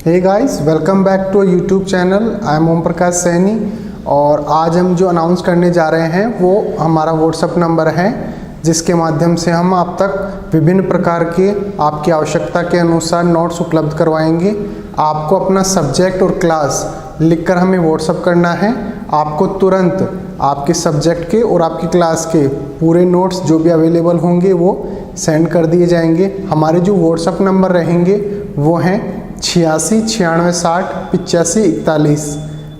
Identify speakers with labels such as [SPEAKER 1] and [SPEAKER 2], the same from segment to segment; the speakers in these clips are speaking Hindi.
[SPEAKER 1] Hey guys, welcome back to YouTube channel. I am Om Prakash Saini और आज हम जो अनाउंस करने जा रहे हैं वो हमारा व्हाट्सएप नंबर है, जिसके माध्यम से हम आप तक विभिन्न प्रकार के आपकी आवश्यकता के अनुसार नोट्स उपलब्ध करवाएंगे। आपको अपना सब्जेक्ट और क्लास लिखकर हमें व्हाट्सएप करना है। आपको तुरंत आपके सब्जेक्ट के और आपकी क्लास के पूरे नोट्स जो भी अवेलेबल होंगे वो सेंड कर दिए जाएंगे। हमारे जो व्हाट्सएप नंबर रहेंगे वो हैं 86 96 60 85 41।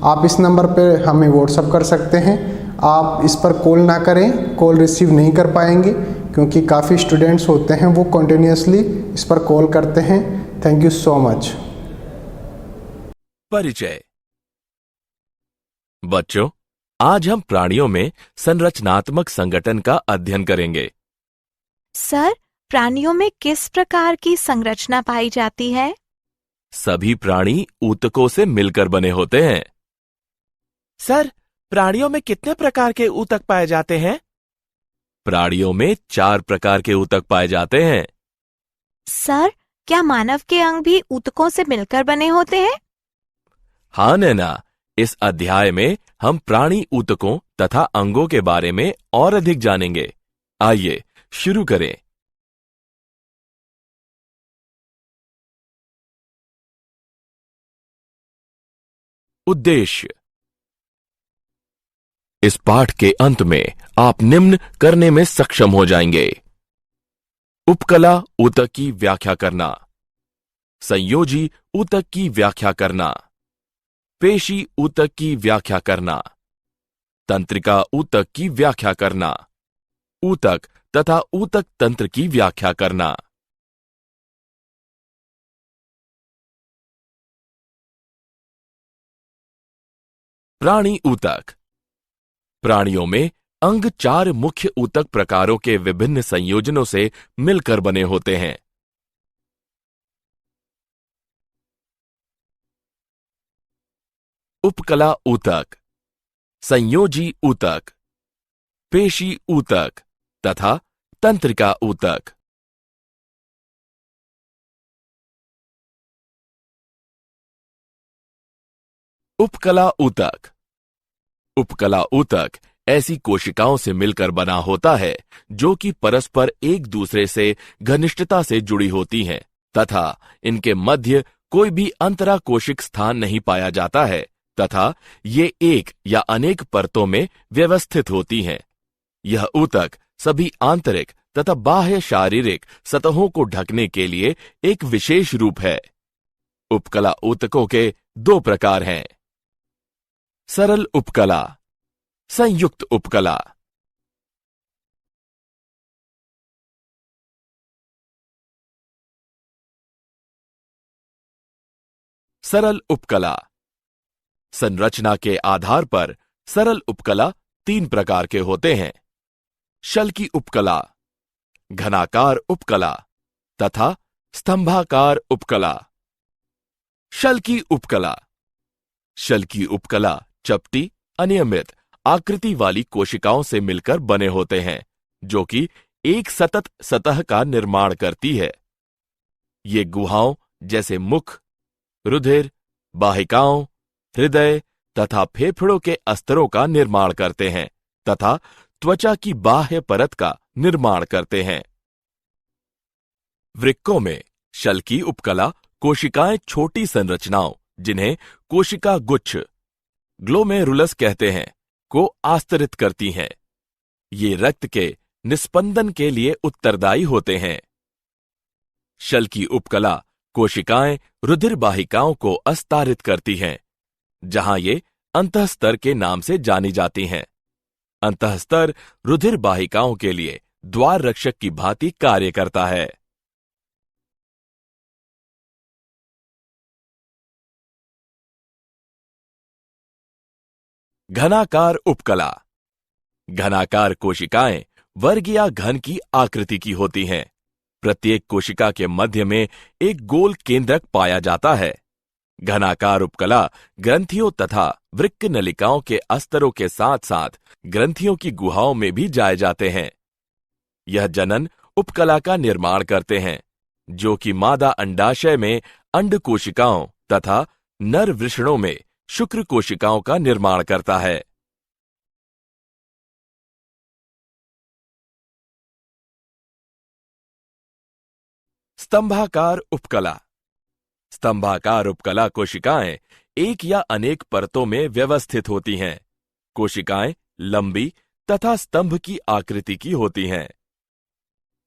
[SPEAKER 1] आप इस नंबर पर हमें व्हाट्सएप कर सकते हैं। आप इस पर कॉल ना करें, कॉल रिसीव नहीं कर पाएंगे क्योंकि काफ़ी स्टूडेंट्स होते हैं वो कंटिन्यूसली इस पर कॉल करते हैं। Thank you so much.
[SPEAKER 2] परिचय। बच्चों, आज हम प्राणियों में संरचनात्मक संगठन का अध्ययन करेंगे।
[SPEAKER 3] सर, प्राणियों में किस प्रकार की संरचना पाई जाती है?
[SPEAKER 2] सभी प्राणी ऊतकों से मिलकर बने होते हैं।
[SPEAKER 4] सर, प्राणियों में कितने प्रकार के ऊतक पाए जाते हैं?
[SPEAKER 2] प्राणियों में 4 प्रकार के ऊतक पाए जाते हैं।
[SPEAKER 3] सर, क्या मानव के अंग भी ऊतकों से मिलकर बने होते हैं?
[SPEAKER 2] हाँ नैना, इस अध्याय में हम प्राणी ऊतकों तथा अंगों के बारे में और अधिक जानेंगे। आइए शुरू करें। उद्देश्य। इस पाठ के अंत में आप निम्न करने में सक्षम हो जाएंगे। उपकला ऊतक की व्याख्या करना, संयोजी ऊतक की व्याख्या करना, पेशी ऊतक की व्याख्या करना, तंत्रिका ऊतक की व्याख्या करना, ऊतक तथा ऊतक तंत्र की व्याख्या करना। प्राणी ऊतक। प्राणियों में अंग 4 मुख्य ऊतक प्रकारों के विभिन्न संयोजनों से मिलकर बने होते हैं। उपकला ऊतक, संयोजी ऊतक, पेशी ऊतक तथा तंत्रिका ऊतक। उपकला ऊतक। उपकला ऊतक ऐसी कोशिकाओं से मिलकर बना होता है जो कि परस्पर एक दूसरे से घनिष्ठता से जुड़ी होती हैं तथा इनके मध्य कोई भी अंतराकोशिक स्थान नहीं पाया जाता है तथा ये एक या अनेक परतों में व्यवस्थित होती हैं। यह ऊतक सभी आंतरिक तथा बाह्य शारीरिक सतहों को ढकने के लिए एक विशेष रूप है। उपकला ऊतकों के 2 प्रकार हैं: सरल उपकला, संयुक्त उपकला। सरल उपकला। संरचना के आधार पर सरल उपकला 3 प्रकार के होते हैं: शल्की उपकला, घनाकार उपकला तथा स्तंभाकार उपकला। शल्की उपकला। शल्की उपकला चपटी, अनियमित आकृति वाली कोशिकाओं से मिलकर बने होते हैं जो कि एक सतत सतह का निर्माण करती है। ये गुहाओं जैसे मुख, रुधिर, वाहिकाओं, हृदय तथा फेफड़ों के अस्तरों का निर्माण करते हैं तथा त्वचा की बाह्य परत का निर्माण करते हैं। वृक्कों में शल्की उपकला कोशिकाएं छोटी संरचनाओं, जिन्हें कोशिका गुच्छ, ग्लोमेरुलस कहते हैं, को आस्तरित करती हैं। ये रक्त के निस्पंदन के लिए उत्तरदायी होते हैं। शल्की उपकला कोशिकाएं रुधिर वाहिकाओं को अस्तारित करती हैं, जहां ये अंतःस्तर के नाम से जानी जाती हैं। अंतःस्तर रुधिर वाहिकाओं के लिए द्वार रक्षक की भांति कार्य करता है। घनाकार उपकला। घनाकार कोशिकाएं वर्ग या घन की आकृति की होती हैं। प्रत्येक कोशिका के मध्य में एक गोल केंद्रक पाया जाता है। घनाकार उपकला ग्रंथियों तथा वृक्क नलिकाओं के अस्तरों के साथ साथ ग्रंथियों की गुहाओं में भी जाए जाते हैं। यह जनन उपकला का निर्माण करते हैं, जो कि मादा अंडाशय में अंड कोशिकाओं तथा नर वृषणों में शुक्र कोशिकाओं का निर्माण करता है। स्तंभाकार उपकला। स्तंभाकार उपकला कोशिकाएं एक या अनेक परतों में व्यवस्थित होती हैं। कोशिकाएं लंबी तथा स्तंभ की आकृति की होती हैं।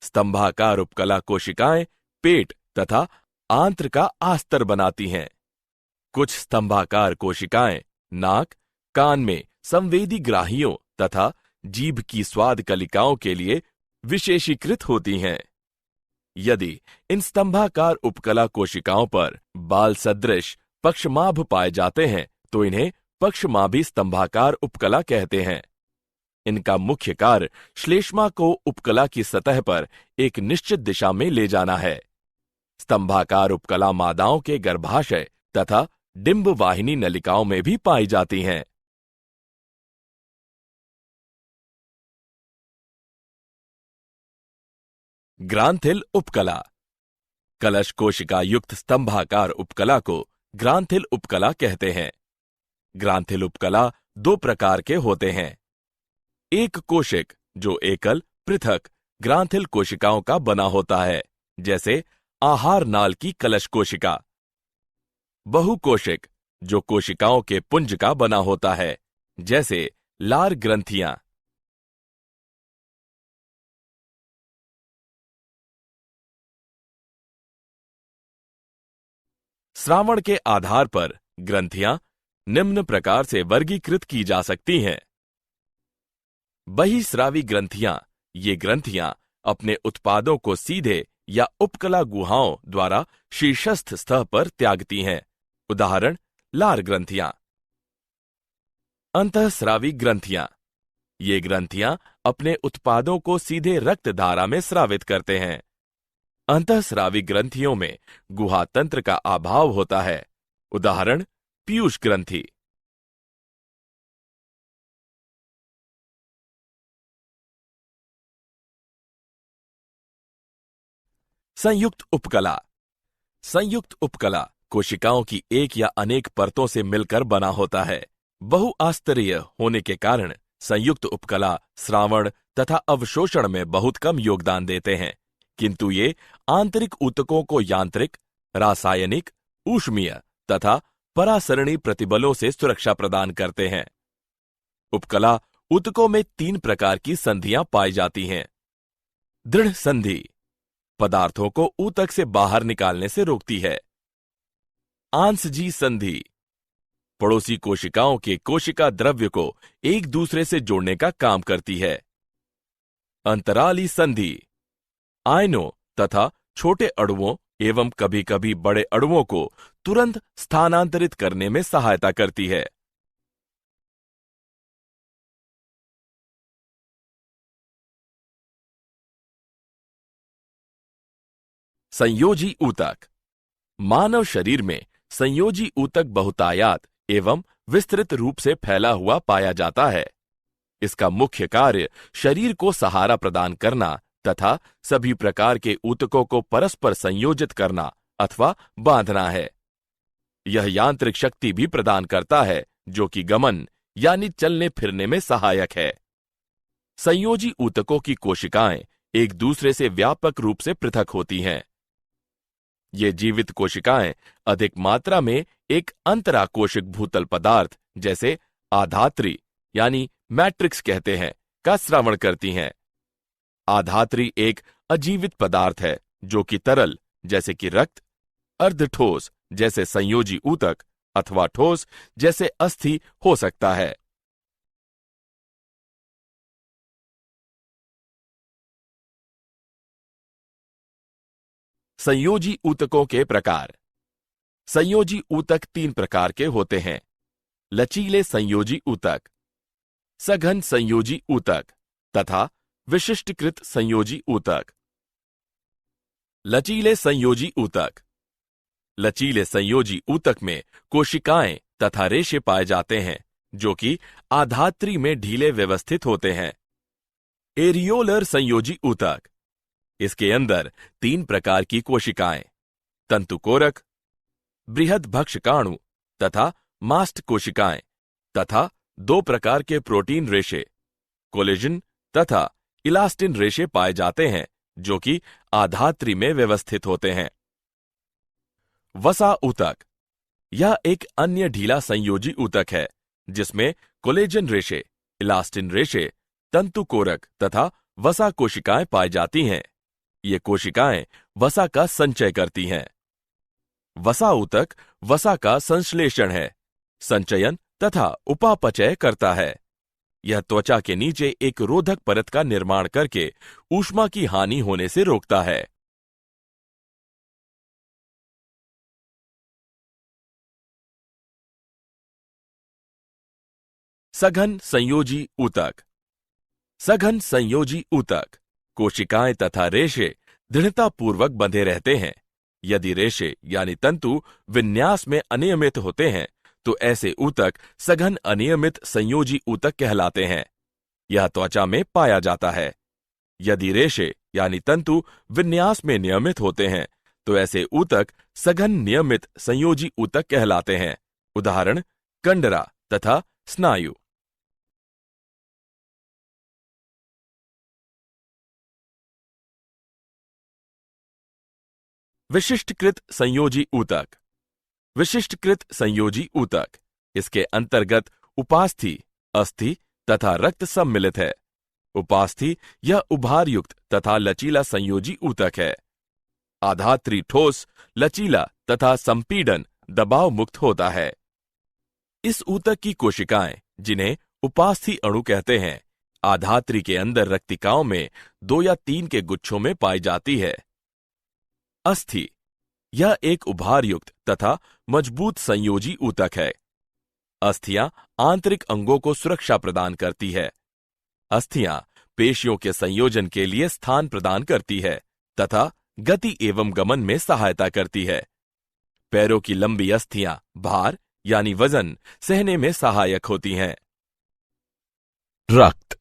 [SPEAKER 2] स्तंभाकार उपकला कोशिकाएं पेट तथा आंत्र का आस्तर बनाती हैं। कुछ स्तंभाकार कोशिकाएं नाक, कान में संवेदी ग्राहियों तथा जीभ की स्वाद कलिकाओं के लिए विशेषीकृत होती हैं। यदि इन स्तंभाकार उपकला कोशिकाओं पर बाल सदृश पक्षमाभ पाए जाते हैं तो इन्हें पक्षमाभी स्तंभाकार उपकला कहते हैं। इनका मुख्य कार्य श्लेष्मा को उपकला की सतह पर एक निश्चित दिशा में ले जाना है। स्तंभाकार उपकला मादाओं के गर्भाशय तथा डिंब वाहिनी नलिकाओं में भी पाई जाती हैं। ग्रांथिल उपकला। कलश कोशिका युक्त स्तंभाकार उपकला को ग्रांथिल उपकला कहते हैं। ग्रांथिल उपकला दो प्रकार के होते हैं। एक कोशिक जो एकल पृथक ग्रांथिल कोशिकाओं का बना होता है, जैसे आहार नाल की कलश कोशिका। बहुकोशिक जो कोशिकाओं के पुंज का बना होता है, जैसे लार ग्रंथियां। श्रावण के आधार पर ग्रंथियां निम्न प्रकार से वर्गीकृत की जा सकती हैं। बहिस्रावी ग्रंथियां। ये ग्रंथियां अपने उत्पादों को सीधे या उपकला गुहाओं द्वारा शीर्षस्थ सतह पर त्यागती हैं। उदाहरण लार ग्रंथियां। अंतःस्रावी ग्रंथियां। ये ग्रंथियां अपने उत्पादों को सीधे रक्त धारा में स्रावित करते हैं। अंतःस्रावी ग्रंथियों में गुहा तंत्र का अभाव होता है। उदाहरण पीयूष ग्रंथि। संयुक्त उपकला। संयुक्त उपकला कोशिकाओं की एक या अनेक परतों से मिलकर बना होता है। बहुआस्तरीय होने के कारण संयुक्त उपकला श्रावण तथा अवशोषण में बहुत कम योगदान देते हैं, किंतु ये आंतरिक ऊतकों को यांत्रिक, रासायनिक, ऊष्मीय तथा परासरणी प्रतिबलों से सुरक्षा प्रदान करते हैं। उपकला ऊतकों में 3 प्रकार की संधियां पाई जाती हैं। दृढ़ संधि पदार्थों को ऊतक से बाहर निकालने से रोकती है। आंसजी संधि पड़ोसी कोशिकाओं के कोशिका द्रव्य को एक दूसरे से जोड़ने का काम करती है। अंतराली संधि आयनों तथा छोटे अणुओं एवं कभी कभी बड़े अणुओं को तुरंत स्थानांतरित करने में सहायता करती है। संयोजी ऊतक। मानव शरीर में संयोजी ऊतक बहुतायात एवं विस्तृत रूप से फैला हुआ पाया जाता है। इसका मुख्य कार्य शरीर को सहारा प्रदान करना तथा सभी प्रकार के ऊतकों को परस्पर संयोजित करना अथवा बांधना है। यह यांत्रिक शक्ति भी प्रदान करता है, जो कि गमन यानी चलने फिरने में सहायक है। संयोजी ऊतकों की कोशिकाएं एक दूसरे से व्यापक रूप से पृथक होती हैं। ये जीवित कोशिकाएं अधिक मात्रा में एक अंतराकोशिक भूतल पदार्थ जैसे आधात्री यानी मैट्रिक्स कहते हैं का स्रावण करती हैं। आधात्री एक अजीवित पदार्थ है जो कि तरल जैसे कि रक्त, अर्धठोस जैसे संयोजी ऊतक अथवा ठोस जैसे अस्थि हो सकता है। संयोजी ऊतकों के प्रकार। संयोजी ऊतक 3 प्रकार के होते हैं। लचीले संयोजी ऊतक, सघन संयोजी ऊतक तथा विशिष्टीकृत संयोजी ऊतक। लचीले संयोजी ऊतक। लचीले संयोजी ऊतक में कोशिकाएं तथा रेशे पाए जाते हैं जो कि आधात्री में ढीले व्यवस्थित होते हैं। एरियोलर संयोजी ऊतक। इसके अंदर 3 प्रकार की कोशिकाएं, तंतुकोरक, बृहद भक्षकाणु तथा मास्ट कोशिकाएं तथा 2 प्रकार के प्रोटीन रेशे कोलेजन तथा इलास्टिन रेशे पाए जाते हैं जो कि आधात्री में व्यवस्थित होते हैं। वसा ऊतक यह एक अन्य ढीला संयोजी ऊतक है जिसमें कोलेजन रेशे, इलास्टिन रेशे, तंतुकोरक तथा वसा कोशिकाएं पाई जाती हैं। ये कोशिकाएं वसा का संचय करती हैं। वसा ऊतक वसा का संश्लेषण है, संचयन तथा उपापचय करता है। यह त्वचा के नीचे एक रोधक परत का निर्माण करके ऊष्मा की हानि होने से रोकता है। सघन संयोजी ऊतक। सघन संयोजी ऊतक कोशिकाएं तथा रेशे दृढ़तापूर्वक बंधे रहते हैं। यदि रेशे यानी तंतु विन्यास में अनियमित होते हैं तो ऐसे ऊतक सघन अनियमित संयोजी ऊतक कहलाते हैं। यह त्वचा में पाया जाता है। यदि रेशे यानी तंतु विन्यास में नियमित होते हैं तो ऐसे ऊतक सघन नियमित संयोजी ऊतक कहलाते हैं। उदाहरण कंडरा तथा स्नायु। विशिष्टकृत संयोजी ऊतक। विशिष्टकृत संयोजी ऊतक इसके अंतर्गत उपास्थि, अस्थि तथा रक्त सम्मिलित है। उपास्थि यह उभारयुक्त तथा लचीला संयोजी ऊतक है। आधात्री ठोस, लचीला तथा संपीडन दबाव मुक्त होता है। इस ऊतक की कोशिकाएं जिन्हें उपास्थि अणु कहते हैं आधात्री के अंदर रक्तिकाओं में 2 या 3 के गुच्छों में पाई जाती है। अस्थि यह एक उभारयुक्त तथा मजबूत संयोजी ऊतक है। अस्थियां आंतरिक अंगों को सुरक्षा प्रदान करती है। अस्थियां पेशियों के संयोजन के लिए स्थान प्रदान करती है तथा गति एवं गमन में सहायता करती है। पैरों की लंबी अस्थियां भार यानी वजन सहने में सहायक होती हैं। रक्त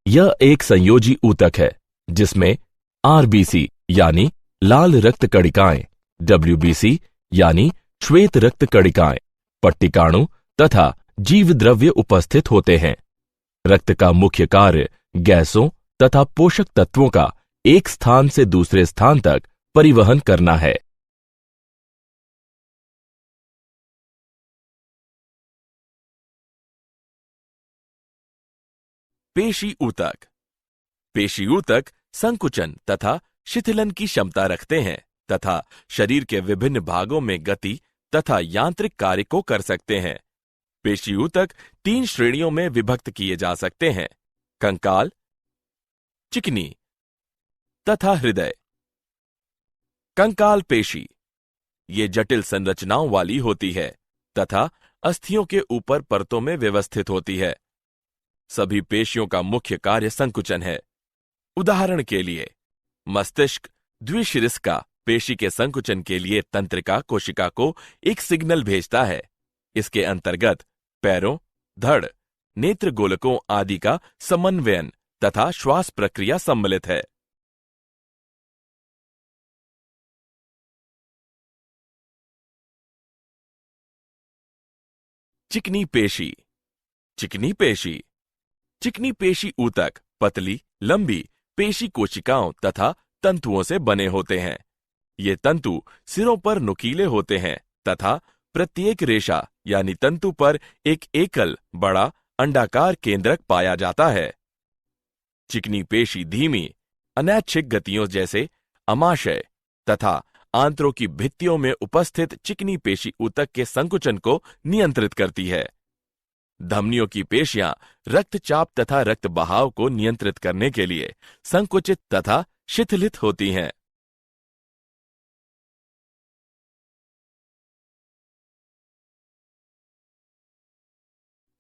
[SPEAKER 2] यह एक संयोजी ऊतक है जिसमें आरबीसी यानी लाल रक्त कणिकाएं, डब्ल्यूबीसी यानी श्वेत रक्त कणिकाएं, पट्टिकाणु तथा जीव द्रव्य उपस्थित होते हैं। रक्त का मुख्य कार्य गैसों तथा पोषक तत्वों का एक स्थान से दूसरे स्थान तक परिवहन करना है। पेशी ऊतक। पेशी ऊतक संकुचन तथा शिथिलन की क्षमता रखते हैं तथा शरीर के विभिन्न भागों में गति तथा यांत्रिक कार्य को कर सकते हैं। पेशी ऊतक 3 श्रेणियों में विभक्त किए जा सकते हैं: कंकाल, चिकनी तथा हृदय। कंकाल पेशी ये जटिल संरचनाओं वाली होती है तथा अस्थियों के ऊपर परतों में व्यवस्थित होती है। सभी पेशियों का मुख्य कार्य संकुचन है। उदाहरण के लिए मस्तिष्क द्विशिरस्का पेशी के संकुचन के लिए तंत्रिका कोशिका को एक सिग्नल भेजता है। इसके अंतर्गत पैरों, धड़, नेत्र गोलकों आदि का समन्वयन तथा श्वास प्रक्रिया सम्मिलित है। चिकनी पेशी। चिकनी पेशी चिकनी पेशी ऊतक पतली, लंबी पेशी कोशिकाओं तथा तंतुओं से बने होते हैं। ये तंतु सिरों पर नुकीले होते हैं तथा प्रत्येक रेशा यानी तंतु पर एक एकल बड़ा अंडाकार केंद्रक पाया जाता है। चिकनी पेशी धीमी, अनैच्छिक गतियों जैसे अमाशय तथा आंत्रों की भित्तियों में उपस्थित चिकनी पेशी ऊतक के संकुचन को नियंत्रित करती है। धमनियों की पेशियां रक्तचाप तथा रक्त बहाव को नियंत्रित करने के लिए संकुचित तथा शिथिलित होती हैं।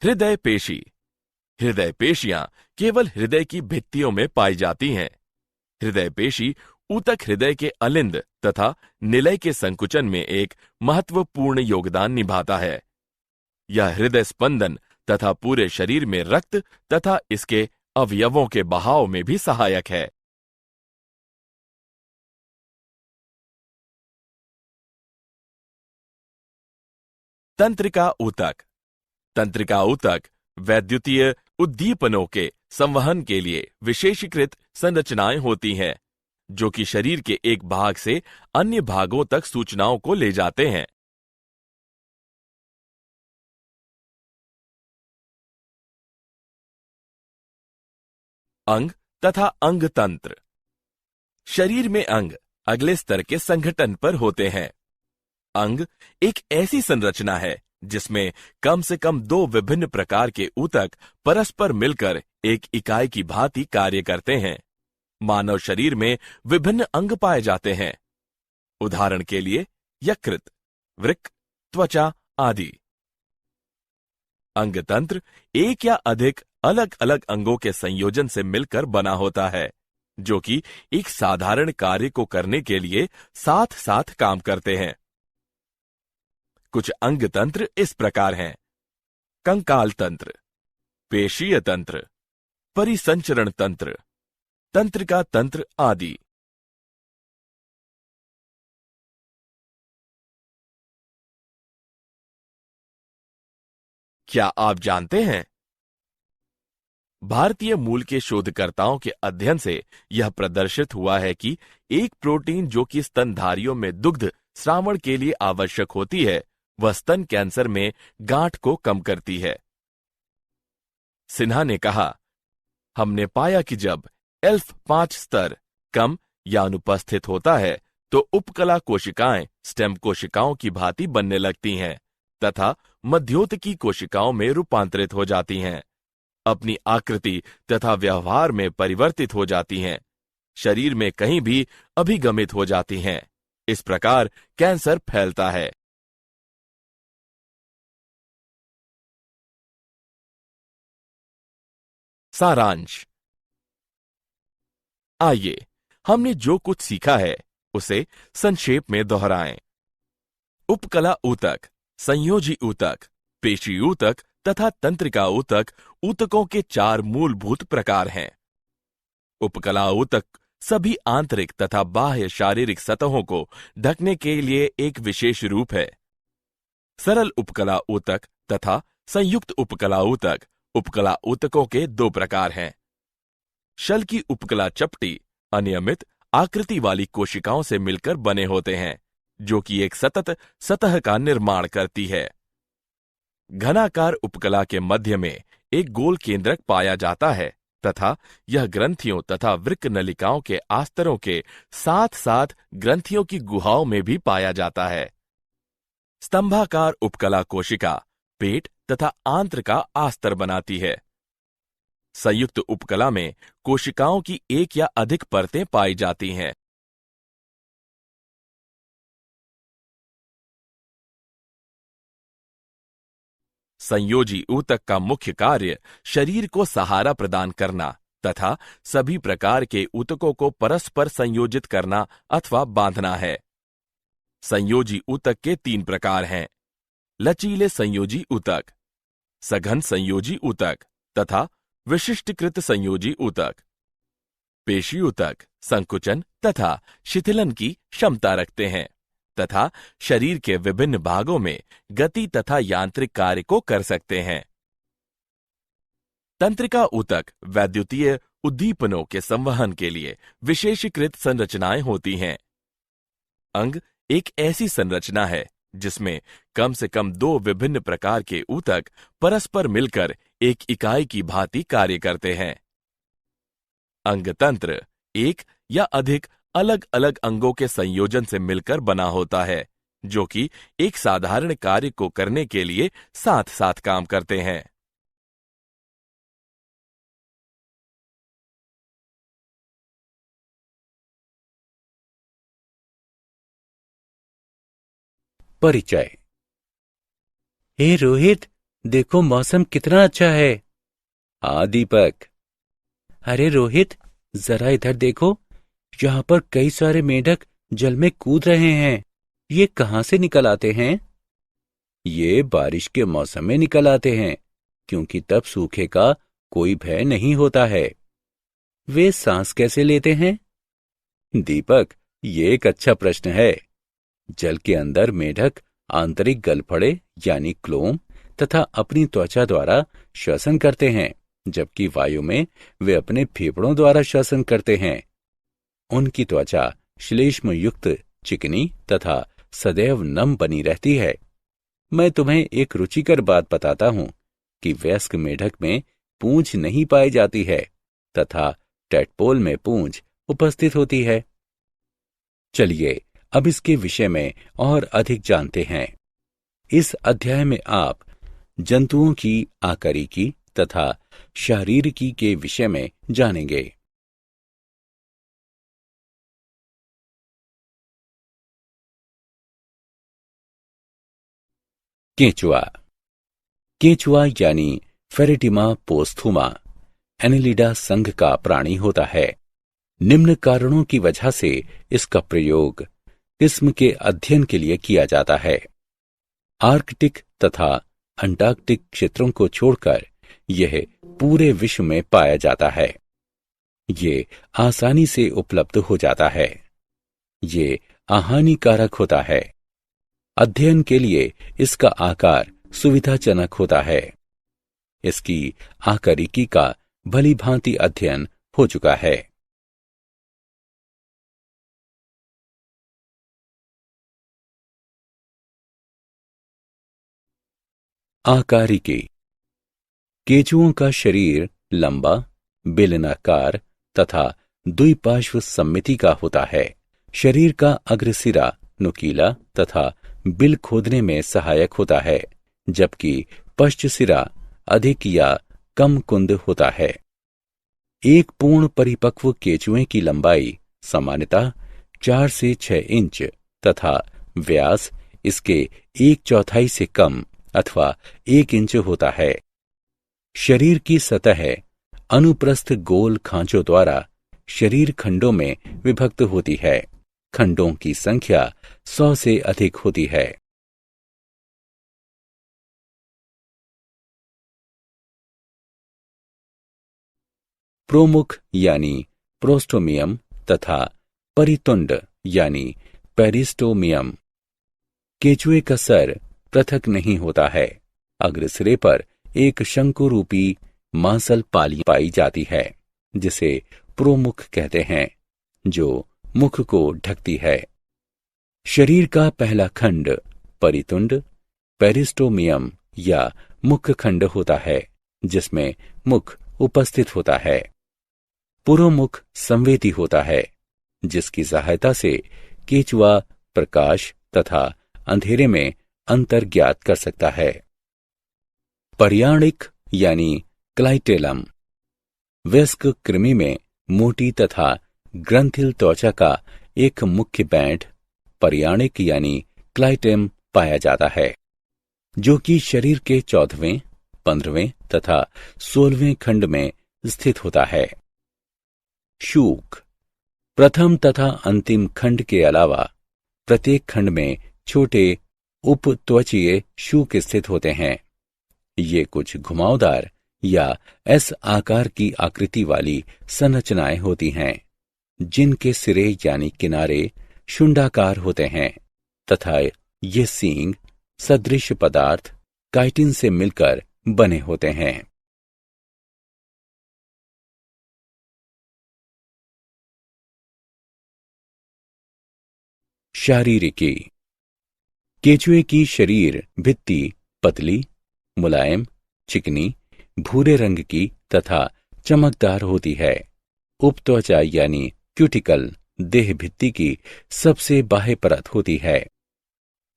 [SPEAKER 2] हृदय पेशी। हृदय पेशियां केवल हृदय की भित्तियों में पाई जाती हैं। हृदय पेशी ऊतक हृदय के अलिंद तथा निलय के संकुचन में एक महत्वपूर्ण योगदान निभाता है। यह हृदय स्पंदन तथा पूरे शरीर में रक्त तथा इसके अवयवों के बहाव में भी सहायक है। तंत्रिका ऊतक। तंत्रिका ऊतक वैद्युतीय उद्दीपनों के संवहन के लिए विशेषीकृत संरचनाएं होती हैं, जो कि शरीर के एक भाग से अन्य भागों तक सूचनाओं को ले जाते हैं। अंग तथा अंग तंत्र। शरीर में अंग अगले स्तर के संगठन पर होते हैं। अंग एक ऐसी संरचना है जिसमें कम से कम दो विभिन्न प्रकार के ऊतक परस्पर मिलकर एक इकाई की भांति कार्य करते हैं। मानव शरीर में विभिन्न अंग पाए जाते हैं। उदाहरण के लिए यकृत, वृक्क, त्वचा आदि। अंग तंत्र एक या अधिक अलग अलग अंगों के संयोजन से मिलकर बना होता है, जो कि एक साधारण कार्य को करने के लिए साथ साथ काम करते हैं। कुछ अंग तंत्र इस प्रकार हैं: कंकाल तंत्र, पेशीय तंत्र, परिसंचरण तंत्र, तंत्रिका तंत्र आदि। क्या आप जानते हैं, भारतीय मूल के शोधकर्ताओं के अध्ययन से यह प्रदर्शित हुआ है कि एक प्रोटीन जो कि स्तनधारियों में दुग्ध स्रावण के लिए आवश्यक होती है, वह स्तन कैंसर में गांठ को कम करती है। सिन्हा ने कहा, हमने पाया कि जब ELF5 स्तर कम या अनुपस्थित होता है तो उपकला कोशिकाएं स्टेम कोशिकाओं की भांति बनने लगती हैं तथा मध्योतकी कोशिकाओं में रूपांतरित हो जाती हैं, अपनी आकृति तथा व्यवहार में परिवर्तित हो जाती हैं, शरीर में कहीं भी अभिगमित हो जाती हैं। इस प्रकार कैंसर फैलता है। सारांश। आइए हमने जो कुछ सीखा है उसे संक्षेप में दोहराएं। उपकला ऊतक, संयोजी ऊतक, पेशी ऊतक तथा तंत्रिका ऊतक ऊतकों के चार मूलभूत प्रकार हैं। उपकला ऊतक सभी आंतरिक तथा बाह्य शारीरिक सतहों को ढकने के लिए एक विशेष रूप है। सरल उपकला ऊतक तथा संयुक्त उपकला ऊतक उपकला ऊतकों के दो प्रकार हैं। शल की उपकला चपटी अनियमित आकृति वाली कोशिकाओं से मिलकर बने होते हैं, जो कि एक सतत सतह का निर्माण करती है। घनाकार उपकला के मध्य में एक गोल केंद्रक पाया जाता है तथा यह ग्रंथियों तथा वृक्क नलिकाओं के आस्तरों के साथ साथ ग्रंथियों की गुहाओं में भी पाया जाता है। स्तंभाकार उपकला कोशिका पेट तथा आंत्र का आस्तर बनाती है। संयुक्त उपकला में कोशिकाओं की एक या अधिक परतें पाई जाती हैं। संयोजी ऊतक का मुख्य कार्य शरीर को सहारा प्रदान करना तथा सभी प्रकार के ऊतकों को परस्पर संयोजित करना अथवा बांधना है। संयोजी ऊतक के तीन प्रकार हैं: लचीले संयोजी ऊतक, सघन संयोजी ऊतक तथा विशिष्टीकृत संयोजी ऊतक। पेशी ऊतक संकुचन तथा शिथिलन की क्षमता रखते हैं तथा शरीर के विभिन्न भागों में गति तथा यांत्रिक कार्य को कर सकते हैं। तंत्रिका ऊतक वैद्युतीय उद्दीपनों के संवहन के लिए विशेषीकृत संरचनाएं होती हैं। अंग एक ऐसी संरचना है जिसमें कम से कम दो विभिन्न प्रकार के ऊतक परस्पर मिलकर एक इकाई की भांति कार्य करते हैं। अंग तंत्र एक या अधिक अलग अलग अंगों के संयोजन से मिलकर बना होता है, जो कि एक साधारण कार्य को करने के लिए साथ साथ काम करते हैं।
[SPEAKER 5] परिचय। हे रोहित, देखो मौसम कितना अच्छा है। हाँ दीपक। अरे रोहित, जरा इधर देखो, यहाँ पर कई सारे मेंढक जल में कूद रहे हैं। ये कहाँ से निकल आते हैं? ये बारिश के मौसम में निकल आते हैं, क्योंकि तब सूखे का कोई भय नहीं होता है। वे सांस कैसे लेते हैं? दीपक, ये एक अच्छा प्रश्न है। जल के अंदर मेंढक आंतरिक गलफड़े यानी क्लोम तथा अपनी त्वचा द्वारा श्वसन करते हैं, जबकि वायु में वे अपने फेफड़ों द्वारा श्वसन करते हैं। उनकी त्वचा श्लेष्म युक्त, चिकनी तथा सदैव नम बनी रहती है। मैं तुम्हें एक रुचिकर बात बताता हूं कि वयस्क मेढक में पूंछ नहीं पाई जाती है तथा टैडपोल में पूंछ उपस्थित होती है। चलिए अब इसके विषय में और अधिक जानते हैं। इस अध्याय में आप जंतुओं की आकारिकी तथा शारीरिकी के विषय में जानेंगे। केंचुआ। केंचुआ यानी फेरेटिमा पोस्थुमा एनेलिडा संघ का प्राणी होता है। निम्न कारणों की वजह से इसका प्रयोग किस्म के अध्ययन के लिए किया जाता है। आर्कटिक तथा अंटार्कटिक क्षेत्रों को छोड़कर यह पूरे विश्व में पाया जाता है। ये आसानी से उपलब्ध हो जाता है। ये अहानिकारक होता है। अध्ययन के लिए इसका आकार सुविधाजनक होता है। इसकी आकारिकी का भली भांति अध्ययन हो चुका है। आकारिकी। केंचुओं का शरीर लंबा, बेलनाकार तथा द्विपार्श्व सममिति का होता है। शरीर का अग्रसिरा नुकीला तथा बिल खोदने में सहायक होता है, जबकि पश्चसिरा अधिक या कम कुंद होता है। एक पूर्ण परिपक्व केंचुए की लंबाई सामान्यतः 4 से 6 इंच तथा व्यास इसके 1/4 से कम अथवा 1 इंच होता है। शरीर की सतह अनुप्रस्थ गोल खांचों द्वारा शरीर खंडों में विभक्त होती है। खंडों की संख्या 100 से अधिक होती है। प्रोमुख यानी प्रोस्टोमियम तथा परितुंड यानी पेरिस्टोमियम। केंचुए का सर पृथक नहीं होता है। अग्रसिरे पर एक शंकु रूपी मांसल पाली पाई जाती है, जिसे प्रोमुख कहते हैं, जो मुख को ढकती है। शरीर का पहला खंड परितुंड पेरिस्टोमियम या मुख खंड होता है, जिसमें मुख उपस्थित होता है। पुरोमुख संवेदी होता है, जिसकी सहायता से केंचुआ प्रकाश तथा अंधेरे में अंतर ज्ञात कर सकता है। पर्याणिक यानी क्लाइटेलम। वयस्क कृमि में मोटी तथा ग्रंथिल त्वचा का एक मुख्य बैंड पर्याणिक यानी क्लाइटेम पाया जाता है, जो कि शरीर के 14वें, 15वें तथा 16वें खंड में स्थित होता है। शूक। प्रथम तथा अंतिम खंड के अलावा प्रत्येक खंड में छोटे उपत्वचीय शूक स्थित होते हैं। ये कुछ घुमावदार या एस आकार की आकृति वाली संरचनाएं होती हैं, जिनके सिरे यानी किनारे शुंडाकार होते हैं तथा ये सींग सदृश पदार्थ काइटिन से मिलकर बने होते हैं। शारीरिकी। केंचुए की शरीर भित्ति पतली, मुलायम, चिकनी, भूरे रंग की तथा चमकदार होती है। उपत्वचा यानी क्यूटिकल देह भित्ति की सबसे बाह्य परत होती है।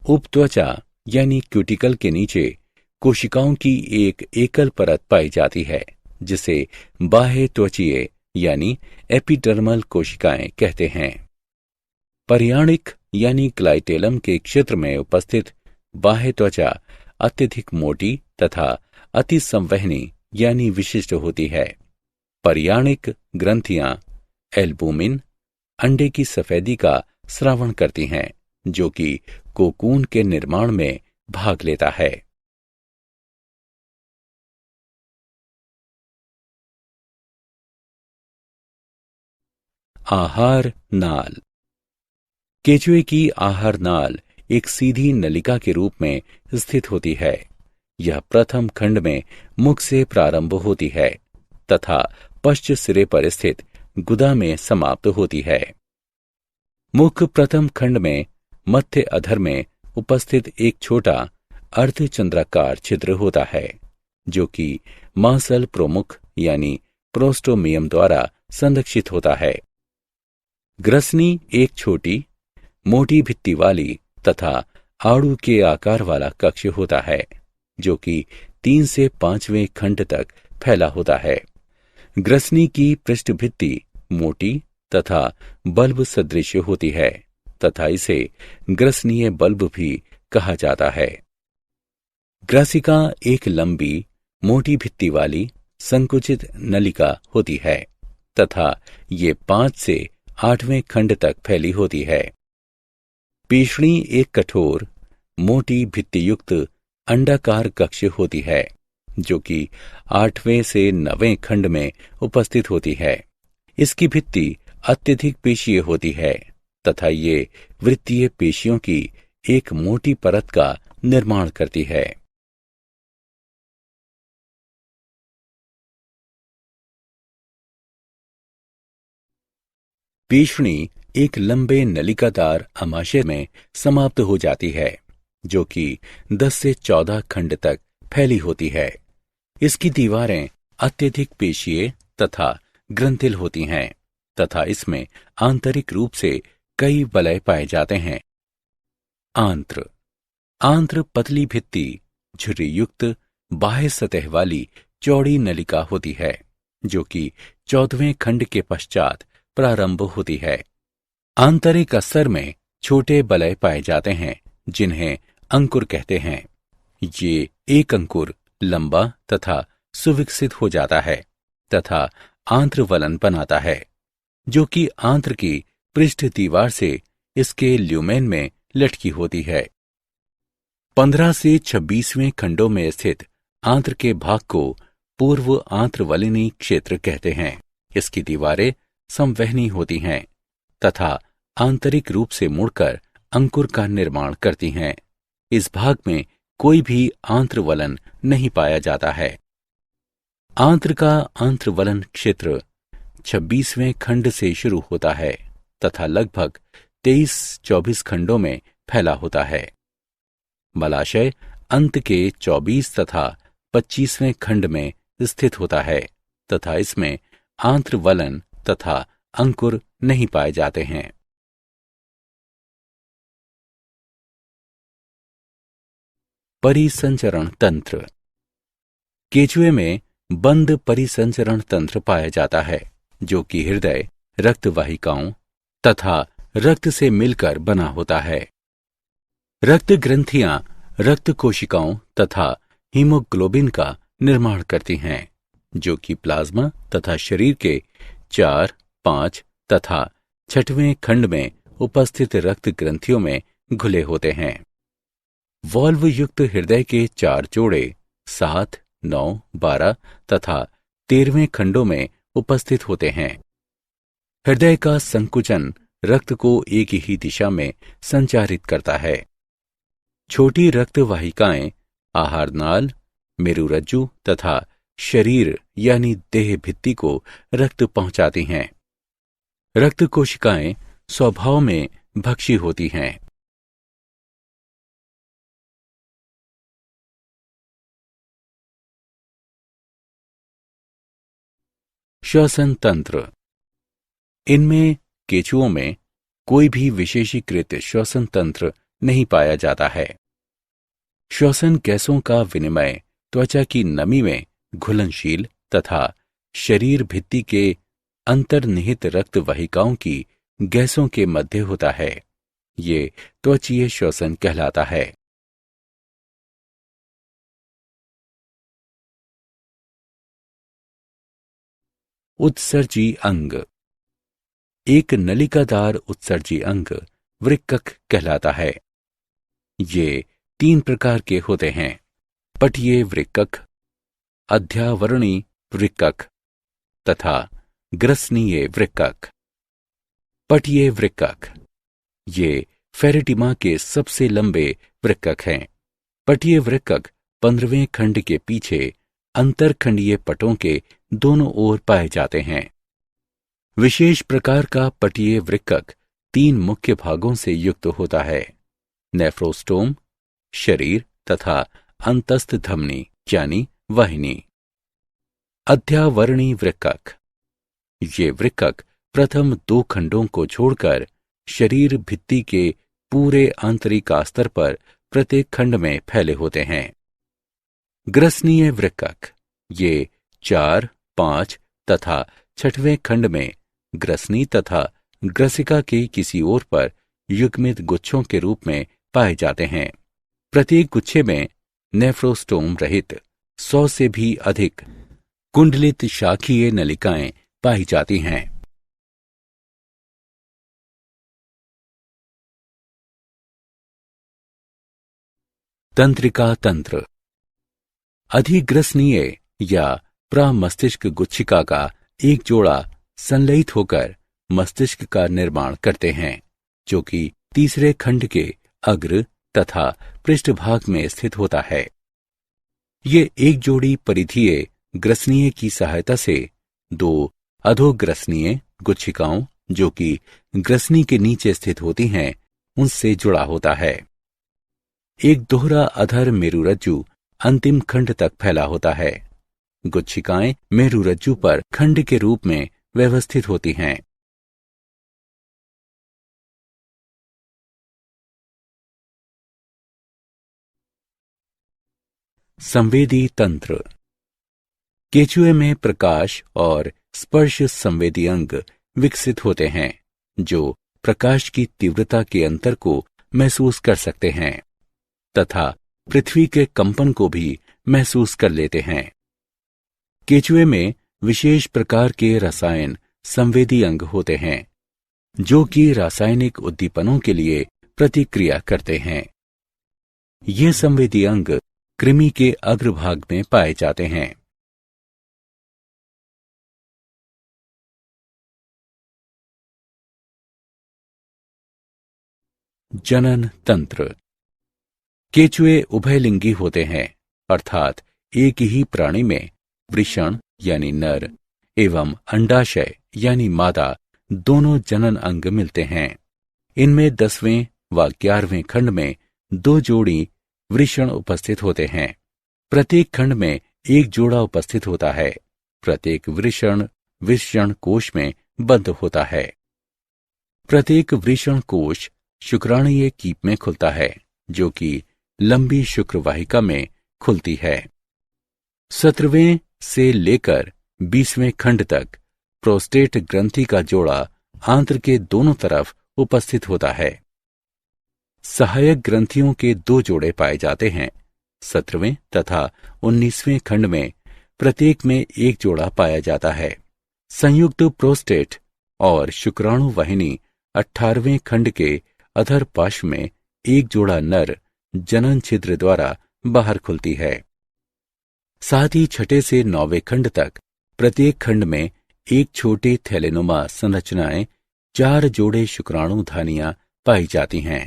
[SPEAKER 5] उपत्वचा यानी क्यूटिकल के नीचे कोशिकाओं की एक एकल परत पाई जाती है, जिसे बाह्य त्वचीय यानी एपिडर्मल कोशिकाएं कहते हैं। पर्याणिक यानी क्लाइटेलम के क्षेत्र में उपस्थित बाह्य त्वचा अत्यधिक मोटी तथा अति संवहनी यानी विशिष्ट होती है। पर्याणिक ग्रंथियां एल्बुमिन अंडे की सफेदी का स्रावण करती हैं, जो कि कोकून के निर्माण में भाग लेता है। आहार नाल। केंचुए की आहार नाल एक सीधी नलिका के रूप में स्थित होती है। यह प्रथम खंड में मुख से प्रारंभ होती है तथा पश्च सिरे पर स्थित गुदा में समाप्त होती है। मुख प्रथम खंड में मध्य अधर में उपस्थित एक छोटा अर्धचंद्राकार छिद्र होता है, जो कि मांसल प्रमुख यानी प्रोस्टोमियम द्वारा संरक्षित होता है। ग्रसनी एक छोटी मोटी भित्ति वाली तथा आड़ू के आकार वाला कक्ष होता है, जो कि 3 से 5वें खंड तक फैला होता है। ग्रसनी की पृष्ठभित्ति मोटी तथा बल्ब सदृश होती है तथा इसे ग्रसनीय बल्ब भी कहा जाता है। ग्रासिका एक लंबी मोटी भित्ति वाली संकुचित नलिका होती है तथा ये 5 से 8वें खंड तक फैली होती है। पेशणी एक कठोर मोटी भित्ति युक्त अंडाकार कक्ष होती है, जो कि 8वें से 9वें खंड में उपस्थित होती है। इसकी भित्ति अत्यधिक पेशीय होती है तथा ये वृत्तीय पेशियों की एक मोटी परत का निर्माण करती है। पेशणी एक लंबे नलिकादार अमाशय में समाप्त हो जाती है, जो कि 10 से 14 खंड तक फैली होती है। इसकी दीवारें अत्यधिक पेशीय तथा ग्रंथिल होती हैं तथा इसमें आंतरिक रूप से कई वलय पाए जाते हैं। आंत्र आंत्र पतली भित्ति झुर्री युक्त बाह्य सतह वाली चौड़ी नलिका होती है, जो कि 14वें खंड के पश्चात प्रारंभ होती है। आंतरिक अस्तर में छोटे वलय पाए जाते हैं, जिन्हें अंकुर कहते हैं। ये एक अंकुर लंबा तथा सुविकसित हो जाता है तथा आंत्रवलन बनाता है, जो कि आंत्र की पृष्ठ दीवार से इसके ल्यूमेन में लटकी होती है। 15 से 26वें खंडों में स्थित आंत्र के भाग को पूर्व आंत्रवलिनी क्षेत्र कहते हैं। इसकी दीवारें संवहनी होती हैं तथा आंतरिक रूप से मुड़कर अंकुर का निर्माण करती हैं। इस भाग में कोई भी आंत्रवलन नहीं पाया जाता है। आंत्र का आंत्रवलन क्षेत्र 26वें खंड से शुरू होता है तथा लगभग 23-24 खंडों में फैला होता है। मलाशय अंत के 24 तथा 25वें खंड में स्थित होता है तथा इसमें आंत्रवलन तथा अंकुर नहीं पाए जाते हैं। परिसंचरण तंत्र केचुए में बंद परिसंचरण तंत्र पाया जाता है, जो कि हृदय रक्त वाहिकाओं तथा रक्त से मिलकर बना होता है। रक्त ग्रंथियां रक्त कोशिकाओं तथा हीमोग्लोबिन का निर्माण करती हैं, जो कि प्लाज्मा तथा शरीर के 4, 5 तथा 6वें खंड में उपस्थित रक्त ग्रंथियों में घुले होते हैं। वॉल्व युक्त हृदय के 4 जोड़े 7, 9, 12 तथा 13वें खंडों में उपस्थित होते हैं। हृदय का संकुचन रक्त को एक ही दिशा में संचारित करता है। छोटी रक्त वाहिकाएं आहार नाल, मेरुरज्जु तथा शरीर यानी देह भित्ति को रक्त पहुंचाती हैं। रक्त कोशिकाएं स्वभाव में भक्षी होती हैं। श्वसन तंत्र इनमें केचुओं में कोई भी विशेषीकृत श्वसन तंत्र नहीं पाया जाता है। श्वसन गैसों का विनिमय त्वचा की नमी में घुलनशील तथा शरीर भित्ति के अंतर्निहित रक्त वाहिकाओं की गैसों के मध्य होता है। ये त्वचीय श्वसन कहलाता है। उत्सर्जी अंग एक नलिकादार उत्सर्जी अंग वृक्कक कहलाता है। ये 3 प्रकार के होते हैं: पटीय वृक्कक, अध्यावरणी वृक्कक तथा ग्रसनीय वृक्कक। पटीय वृक्कक ये फेरेटिमा के सबसे लंबे वृक्कक हैं। पटीय वृक्कक 15वें खंड के पीछे अंतरखंडीय पटों के दोनों ओर पाए जाते हैं। विशेष प्रकार का पटीय वृक्कक 3 मुख्य भागों से युक्त होता है, नेफ्रोस्टोम शरीर तथा अंतस्थ धमनी यानी वाहिनी। अध्यावरणी वृक्कक, ये वृक्कक प्रथम 2 खंडों को छोड़कर शरीर भित्ति के पूरे आंतरिक अस्तर पर प्रत्येक खंड में फैले होते हैं। ग्रसनीय वृक्कक, ये 4, 5 तथा 6वें खंड में ग्रसनी तथा ग्रसिका के किसी ओर पर युग्मित गुच्छों के रूप में पाए जाते हैं। प्रत्येक गुच्छे में नेफ्रोस्टोम रहित 100 से भी अधिक कुंडलित शाखीय नलिकाएं पाई जाती हैं। तंत्रिका तंत्र, अधिग्रसनीय या प्रमस्तिष्क गुच्छिका का एक जोड़ा संलयित होकर मस्तिष्क का निर्माण करते हैं, जो कि तीसरे खंड के अग्र तथा पृष्ठभाग में स्थित होता है। ये एक जोड़ी परिधीय ग्रसनीय की सहायता से 2 अधोग्रसनीय गुच्छिकाओं, जो कि ग्रसनी के नीचे स्थित होती हैं, उनसे जुड़ा होता है। एक दोहरा अधर मेरुरज्जु अंतिम खंड तक फैला होता है। गुच्छिकाएं मेरुरज्जु पर खंड के रूप में व्यवस्थित होती हैं। संवेदी तंत्र, केचुए में प्रकाश और स्पर्श संवेदी अंग विकसित होते हैं, जो प्रकाश की तीव्रता के अंतर को महसूस कर सकते हैं तथा पृथ्वी के कंपन को भी महसूस कर लेते हैं। केचुए में विशेष प्रकार के रसायन संवेदी अंग होते हैं, जो कि रासायनिक उद्दीपनों के लिए प्रतिक्रिया करते हैं। ये संवेदी अंग कृमि के अग्रभाग में पाए जाते हैं। जनन तंत्र, केचुए उभयलिंगी होते हैं, अर्थात एक ही प्राणी में वृषण यानी नर एवं अंडाशय यानी मादा दोनों जनन अंग मिलते हैं। इनमें 10वें व 11वें खंड में 2 जोड़ी वृषण उपस्थित होते हैं। प्रत्येक खंड में एक जोड़ा उपस्थित होता है। प्रत्येक वृषण वृषण कोश में बंद होता है। प्रत्येक वृषण कोश शुक्राणुय कीप में खुलता है, जो कि लंबी शुक्र वाहिका में खुलती है। 17वें से लेकर 20वें खंड तक प्रोस्टेट ग्रंथि का जोड़ा आंत्र के दोनों तरफ उपस्थित होता है। सहायक ग्रंथियों के 2 जोड़े पाए जाते हैं। 17वें तथा 19वें खंड में प्रत्येक में एक जोड़ा पाया जाता है। संयुक्त प्रोस्टेट और शुक्राणु वाहिनी 18वें खंड के अधर पार्श्व में एक जोड़ा नर जनन छिद्र द्वारा बाहर खुलती है। साथ ही 6 से 9वें खंड तक प्रत्येक खंड में एक छोटी थैलेनुमा संरचनाएं 4 जोड़े शुक्राणु धानियां पाई जाती हैं।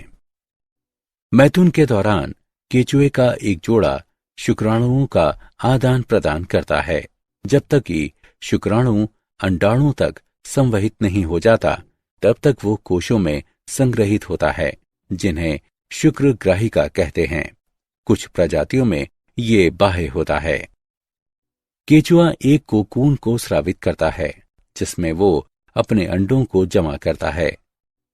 [SPEAKER 5] मैथुन के दौरान केचुए का एक जोड़ा शुक्राणुओं का आदान प्रदान करता है, जब तक कि शुक्राणु अंडाणु तक संवहित नहीं हो जाता, तब तक वो कोशों में संग्रहित होता है, जिन्हें शुक्रग्राहिका कहते हैं। कुछ प्रजातियों में ये बाह्य होता है। केचुआ एक कोकून को स्रावित करता है, जिसमें वो अपने अंडों को जमा करता है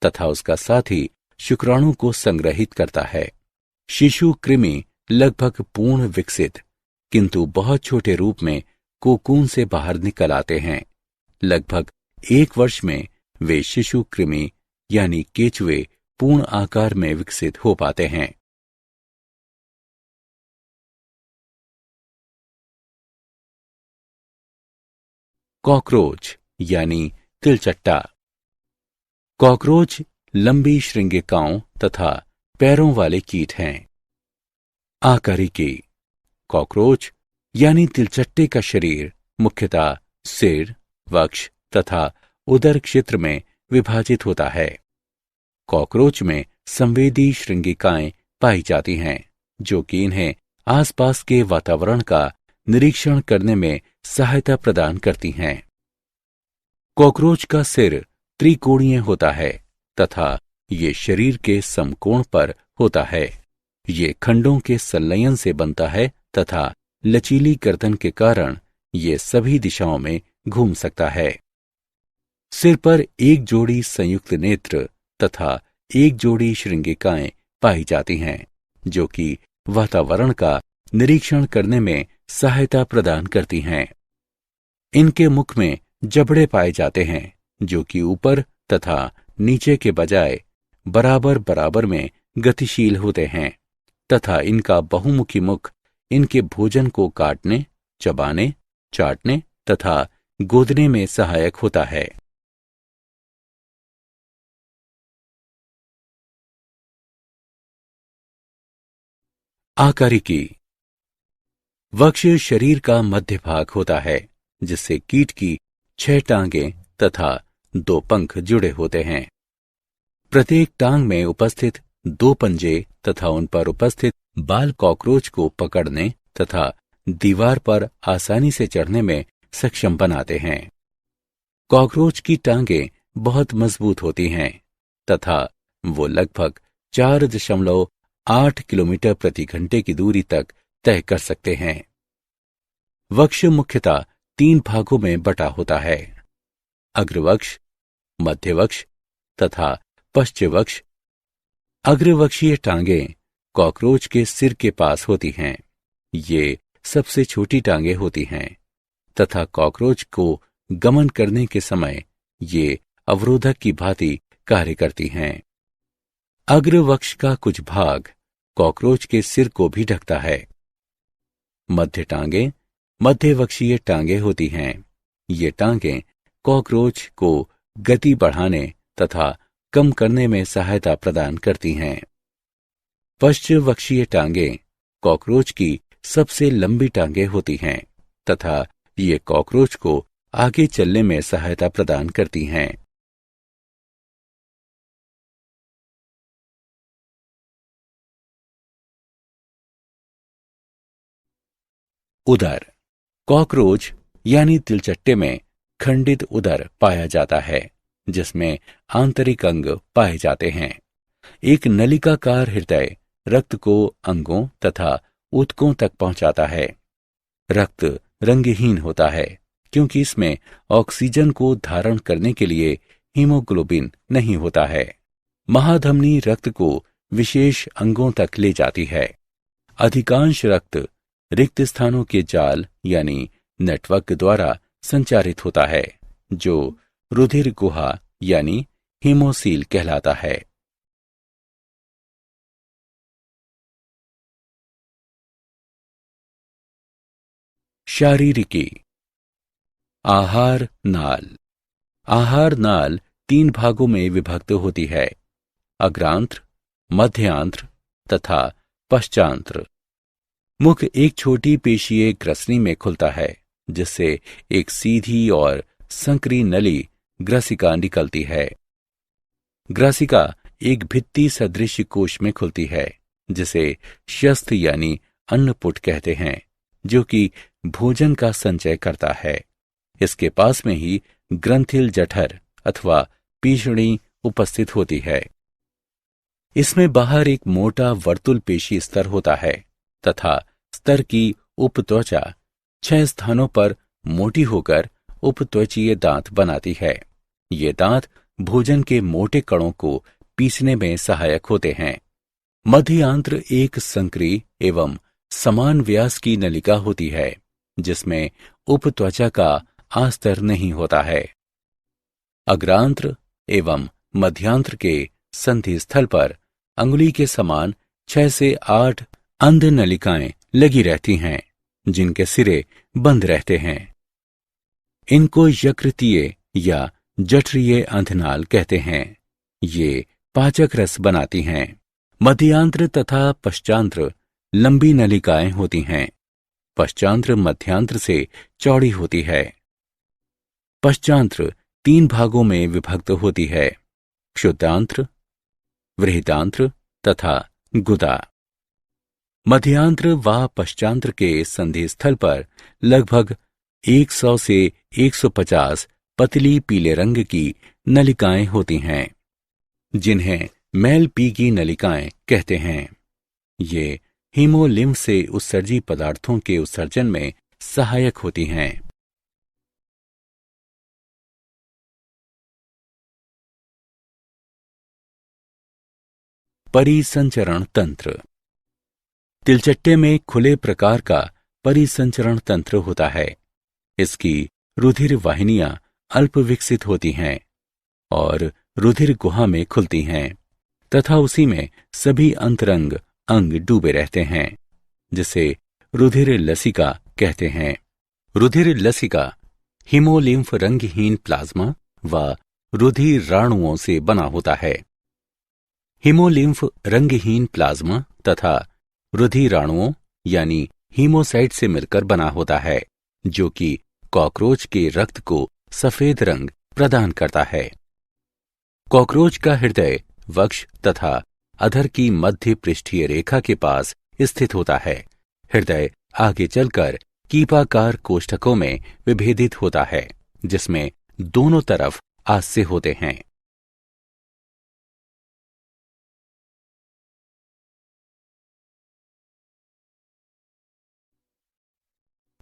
[SPEAKER 5] तथा उसका साथी शुक्राणु को संग्रहित करता है। शिशु कृमि लगभग पूर्ण विकसित किंतु बहुत छोटे रूप में कोकून से बाहर निकल आते हैं। लगभग 1 वर्ष में वे शिशु कृमि यानी केचुए पूर्ण आकार में विकसित हो पाते हैं। कॉकरोच यानी तिलचट्टा। कॉकरोच लंबी श्रृंगिकाओं तथा पैरों वाले कीट हैं। आकारिकी। कॉकरोच यानी तिलचट्टे का शरीर मुख्यतः सिर, वक्ष तथा उदर क्षेत्र में विभाजित होता है। कॉकरोच में संवेदी श्रृंगिकाएं पाई जाती हैं, जो कि इन्हें आसपास के वातावरण का निरीक्षण करने में सहायता प्रदान करती हैं। कॉकरोच का सिर त्रिकोणीय होता है तथा ये शरीर के समकोण पर होता है। ये खंडों के संलयन से बनता है तथा लचीली गर्दन के कारण ये सभी दिशाओं में घूम सकता है। सिर पर एक जोड़ी संयुक्त नेत्र तथा एक जोड़ी श्रृंगिकाएं पाई जाती हैं, जो कि वातावरण का निरीक्षण करने में सहायता प्रदान करती हैं। इनके मुख में जबड़े पाए जाते हैं, जो कि ऊपर तथा नीचे के बजाय बराबर बराबर में गतिशील होते हैं तथा इनका बहुमुखी मुख इनके भोजन को काटने, चबाने, चाटने तथा गोदने में सहायक होता है। आकारिकी। वक्ष शरीर का मध्य भाग होता है, जिससे कीट की 6 टांगें तथा 2 पंख जुड़े होते हैं। प्रत्येक टांग में उपस्थित 2 पंजे तथा उन पर उपस्थित बाल कॉकरोच को पकड़ने तथा दीवार पर आसानी से चढ़ने में सक्षम बनाते हैं। कॉकरोच की टांगें बहुत मजबूत होती हैं तथा वो लगभग 4.8 किलोमीटर प्रति घंटे की दूरी तक तय कर सकते हैं। वक्ष मुख्यतः 3 भागों में बटा होता है: अग्रवक्ष, मध्यवक्ष तथा पश्चवक्ष। अग्रवक्षीय टांगें कॉकरोच के सिर के पास होती हैं। ये सबसे छोटी टांगें होती हैं तथा कॉकरोच को गमन करने के समय ये अवरोधक की भांति कार्य करती हैं। अग्रवक्ष का कुछ भाग कॉकरोच के सिर को भी ढकता है। मध्य टांगें मध्यवक्षीय टांगें होती हैं। ये टांगें कॉकरोच को गति बढ़ाने तथा कम करने में सहायता प्रदान करती हैं। पश्चवक्षीय टांगें कॉकरोच की सबसे लंबी टांगें होती हैं तथा ये कॉकरोच को आगे चलने में सहायता प्रदान करती हैं। उदर। कॉकरोच यानी तिलचट्टे में खंडित उदर पाया जाता है, जिसमें आंतरिक अंग पाए जाते हैं। एक नलिकाकार हृदय रक्त को अंगों तथा ऊतकों तक पहुंचाता है। रक्त रंगहीन होता है क्योंकि इसमें ऑक्सीजन को धारण करने के लिए हीमोग्लोबिन नहीं होता है। महाधमनी रक्त को विशेष अंगों तक ले जाती है। अधिकांश रक्त रिक्त स्थानों के जाल यानी नेटवर्क द्वारा संचारित होता है, जो रुधिर गुहा यानी हीमोसील कहलाता है। शारीरिकी। आहार नाल। आहार नाल 3 भागों में विभक्त होती है: अग्रांत्र, मध्यांत्र तथा पश्चांत्र। मुख एक छोटी पेशीय ग्रसनी में खुलता है, जिससे एक सीधी और संकरी नली ग्रसिका निकलती है। ग्रसिका एक भित्ति सदृश कोश में खुलती है, जिसे शस्त्र यानी अन्नपुट कहते हैं, जो कि भोजन का संचय करता है। इसके पास में ही ग्रंथिल जठर अथवा पीषणी उपस्थित होती है। इसमें बाहर एक मोटा वर्तुल पेशी स्तर होता है तथा स्तर की उपत्वचा 6 स्थानों पर मोटी होकर उपत्वचीय दांत बनाती है। ये दांत भोजन के मोटे कणों को पीसने में सहायक होते हैं। मध्यांत्र एक संकरी एवं समान व्यास की नलिका होती है, जिसमें उपत्वचा का आस्तर नहीं होता है। अग्रांत्र एवं मध्यांत्र के संधि स्थल पर अंगुली के समान 6 से 8 अंध नलिकाएं लगी रहती हैं, जिनके सिरे बंद रहते हैं। इनको यकृतीय या जठरीय अंधनाल कहते हैं। ये पाचक रस बनाती हैं। मध्यांत्र तथा पश्चांत्र लंबी नलिकाएं होती हैं। पश्चांत्र मध्यांत्र से चौड़ी होती है। पश्चांत्र 3 भागों में विभक्त होती है: क्षुद्रांत्र, वृहदांत्र तथा गुदा। मध्यांत्र व पश्चांत्र के संधि स्थल पर लगभग 100 से 150 पतली पीले रंग की नलिकाएं होती हैं, जिन्हें मैलपीगी नलिकाएं कहते हैं। ये हीमोलिम्फ से उत्सर्जी पदार्थों के उत्सर्जन में सहायक होती हैं। परिसंचरण तंत्र। तिलचट्टे में खुले प्रकार का परिसंचरण तंत्र होता है। इसकी रुधिर वाहिनियां अल्प विकसित होती हैं और रुधिर गुहा में खुलती हैं तथा उसी में सभी अंतरंग अंग डूबे रहते हैं, जिसे रुधिर लसिका कहते हैं। रुधिर लसिका हीमोलिम्फ रंगहीन प्लाज्मा व रुधिर राणुओं से बना होता है। हीमोलिम्फ रंगहीन प्लाज्मा तथा रुधिर राणुओं यानी हीमोसाइट से मिलकर बना होता है, जो कि कॉकरोच के रक्त को सफेद रंग प्रदान करता है। कॉकरोच का हृदय वक्ष तथा अधर की मध्य पृष्ठीय रेखा के पास स्थित होता है। हृदय आगे चलकर कीपाकार कोष्ठकों में विभेदित होता है, जिसमें दोनों तरफ आस्से होते हैं।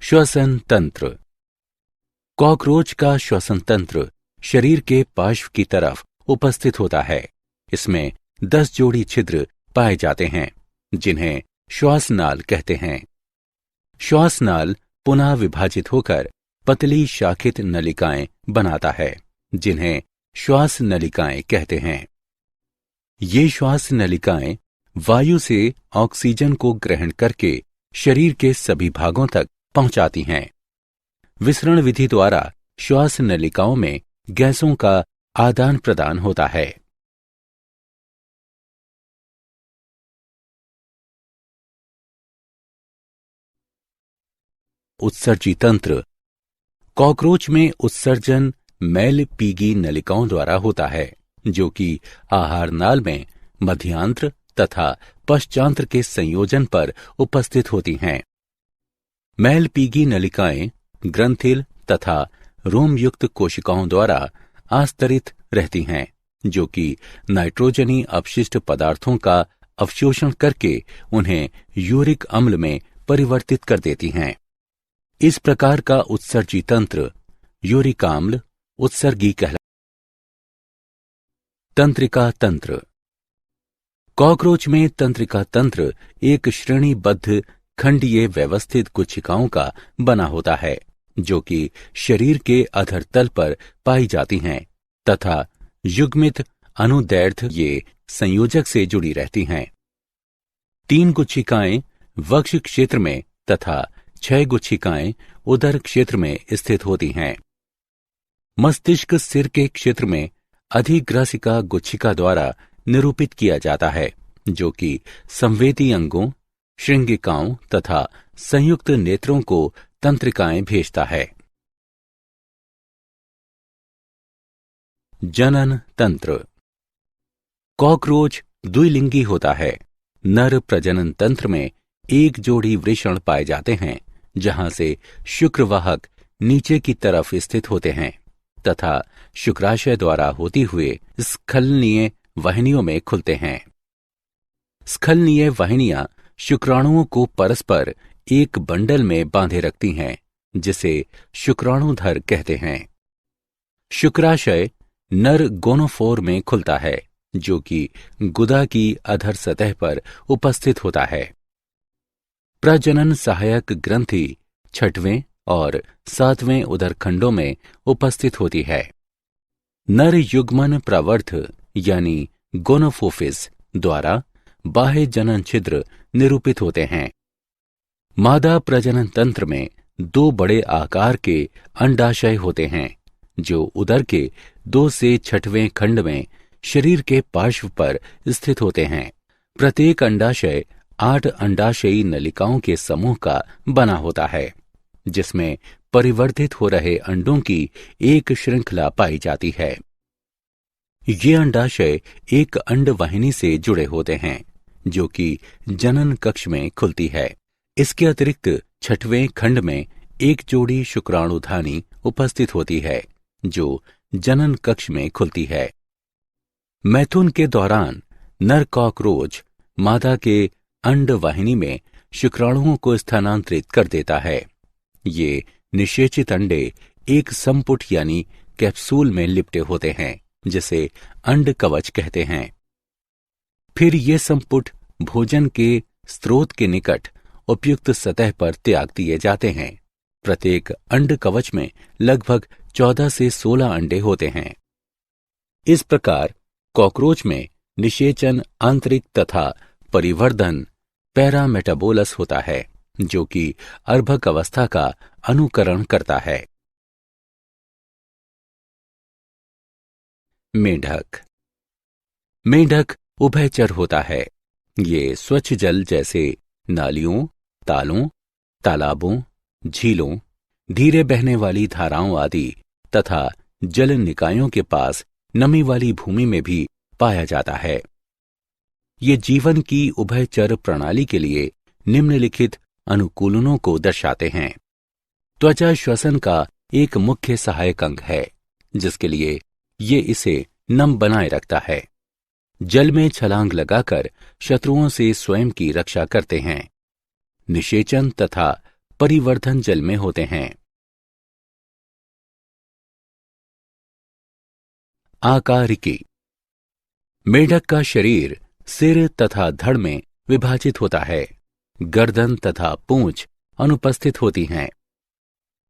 [SPEAKER 5] श्वसन तंत्र। कॉकरोच का श्वसन तंत्र शरीर के पार्श्व की तरफ उपस्थित होता है। इसमें 10 जोड़ी छिद्र पाए जाते हैं, जिन्हें श्वासनाल कहते हैं। श्वासनाल पुनः विभाजित होकर पतली शाखित नलिकाएं बनाता है, जिन्हें श्वास नलिकाएं कहते हैं। ये श्वास नलिकाएं वायु से ऑक्सीजन को ग्रहण करके शरीर के सभी भागों तक पहुंचाती हैं। विसरण विधि द्वारा श्वास नलिकाओं में गैसों का आदान प्रदान होता है। उत्सर्जी तंत्र। कॉकरोच में उत्सर्जन मैलपीगी नलिकाओं द्वारा होता है, जो कि आहार नाल में मध्यांत्र तथा पश्चांत्र के संयोजन पर उपस्थित होती हैं। मैलपीगी नलिकाएं ग्रंथिल तथा रोमयुक्त कोशिकाओं द्वारा आस्तरित रहती हैं, जो कि नाइट्रोजनी अपशिष्ट पदार्थों का अवशोषण करके उन्हें यूरिक अम्ल में परिवर्तित कर देती हैं। इस प्रकार का उत्सर्जी तंत्र यूरिकाम्ल उत्सर्गी कहलाता है। तंत्रिका तंत्र। कॉकरोच में तंत्रिका तंत्र एक श्रेणीबद्ध खंडीय व्यवस्थित गुच्छिकाओं का बना होता है, जो कि शरीर के अधर तल पर पाई जाती हैं तथा युग्मित अनुदैर्ध्य ये संयोजक से जुड़ी रहती हैं। 3 गुच्छिकाएं वक्ष क्षेत्र में तथा 6 गुच्छिकाएं उदर क्षेत्र में स्थित होती हैं। मस्तिष्क सिर के क्षेत्र में अधिग्रासिका गुच्छिका द्वारा निरूपित किया जाता है, जो कि संवेदी अंगों, श्रृंगिकाओं तथा संयुक्त नेत्रों को तंत्रिकाएं भेजता है। जनन तंत्र। कॉकरोच द्विलिंगी होता है। नर प्रजनन तंत्र में एक जोड़ी वृषण पाए जाते हैं, जहां से शुक्रवाहक नीचे की तरफ स्थित होते हैं तथा शुक्राशय द्वारा होती हुए स्खलनीय वाहिनियों में खुलते हैं। स्खलनीय वाहिनियां शुक्राणुओं को परस्पर एक बंडल में बांधे रखती हैं, जिसे शुक्राणुधर कहते हैं। शुक्राशय नर गोनोफोर में खुलता है, जो कि गुदा की अधर सतह पर उपस्थित होता है। प्रजनन सहायक ग्रंथि 6वें और 7वें उदरखंडों में उपस्थित होती है। नर युग्मन प्रवर्ध यानी गोनोफोफिस द्वारा बाह्य जनन छिद्र निरूपित होते हैं। मादा प्रजनन तंत्र में 2 बड़े आकार के अंडाशय होते हैं, जो उदर के 2 से 6वें खंड में शरीर के पार्श्व पर स्थित होते हैं। प्रत्येक अंडाशय 8 अंडाशयी नलिकाओं के समूह का बना होता है, जिसमें परिवर्धित हो रहे अंडों की एक श्रृंखला पाई जाती है। ये अंडाशय एक अंडवाहिनी से जुड़े होते हैं जो कि जनन कक्ष में खुलती है। इसके अतिरिक्त छठवें खंड में एक जोड़ी शुक्राणुधानी उपस्थित होती है जो जनन कक्ष में खुलती है। मैथुन के दौरान नर कॉकरोच मादा के अंडवाहिनी में शुक्राणुओं को स्थानांतरित कर देता है। ये निषेचित अंडे एक संपुट यानी कैप्सूल में लिपटे होते हैं जिसे अंड कवच कहते हैं। फिर ये संपुट भोजन के स्रोत के निकट उपयुक्त सतह पर त्याग दिए जाते हैं। प्रत्येक अंड कवच में लगभग 14 से 16 अंडे होते हैं। इस प्रकार कॉकरोच में निषेचन, आंतरिक तथा परिवर्धन पैरामेटाबोलस होता है जो कि अर्भक अवस्था का अनुकरण करता है। मेंढक। मेंढक उभयचर होता है। ये स्वच्छ जल जैसे नालियों, तालों, तालाबों, झीलों, धीरे बहने वाली धाराओं आदि तथा जल निकायों के पास नमी वाली भूमि में भी पाया जाता है। ये जीवन की उभयचर प्रणाली के लिए निम्नलिखित अनुकूलनों को दर्शाते हैं। त्वचा श्वसन का एक मुख्य सहायक अंग है जिसके लिए ये इसे नम बनाए रखता है। जल में छलांग लगाकर शत्रुओं से स्वयं की रक्षा करते हैं। निषेचन तथा परिवर्धन जल में होते हैं। आकारिकी। मेढक का शरीर सिर तथा धड़ में विभाजित होता है। गर्दन तथा पूंछ अनुपस्थित होती हैं।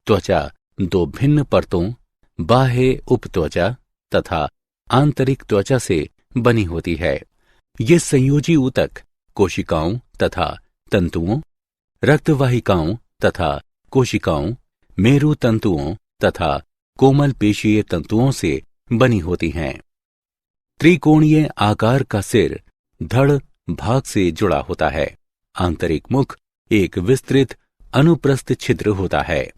[SPEAKER 5] त्वचा दो भिन्न परतों, बाह्य उपत्वचा तथा आंतरिक त्वचा से बनी होती है। ये संयोजी ऊतक कोशिकाओं तथा तंतुओं, रक्तवाहिकाओं तथा कोशिकाओं, मेरु तंतुओं तथा कोमल पेशीय तंतुओं से बनी होती हैं। त्रिकोणीय आकार का सिर धड़ भाग से जुड़ा होता है। आंतरिक मुख एक विस्तृत अनुप्रस्थ छिद्र होता है।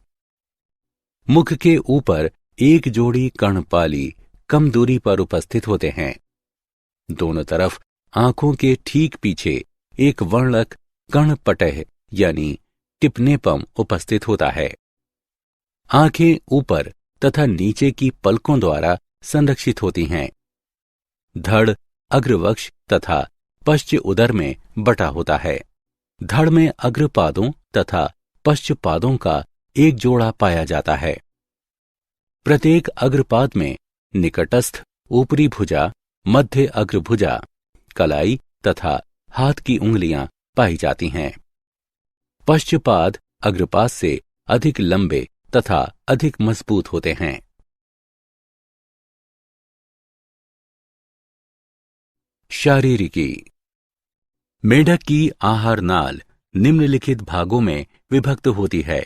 [SPEAKER 5] मुख के ऊपर एक जोड़ी कर्णपाली कम दूरी पर उपस्थित होते हैं। दोनों तरफ आंखों के ठीक पीछे एक वर्णक कर्णपटह यानी टिप्नेपम उपस्थित होता है। आंखें ऊपर तथा नीचे की पलकों द्वारा संरक्षित होती हैं। धड़ अग्रवक्ष तथा पश्च उदर में बटा होता है। धड़ में अग्रपादों तथा पश्चपादों का एक जोड़ा पाया जाता है। प्रत्येक अग्रपाद में निकटस्थ ऊपरी भुजा, मध्य अग्रभुजा, कलाई तथा हाथ की उंगलियां पाई जाती हैं। पश्चपाद अग्रपाद से अधिक लंबे तथा अधिक मजबूत होते हैं। शारीरिकी। मेढक की आहार नाल निम्नलिखित भागों में विभक्त होती है।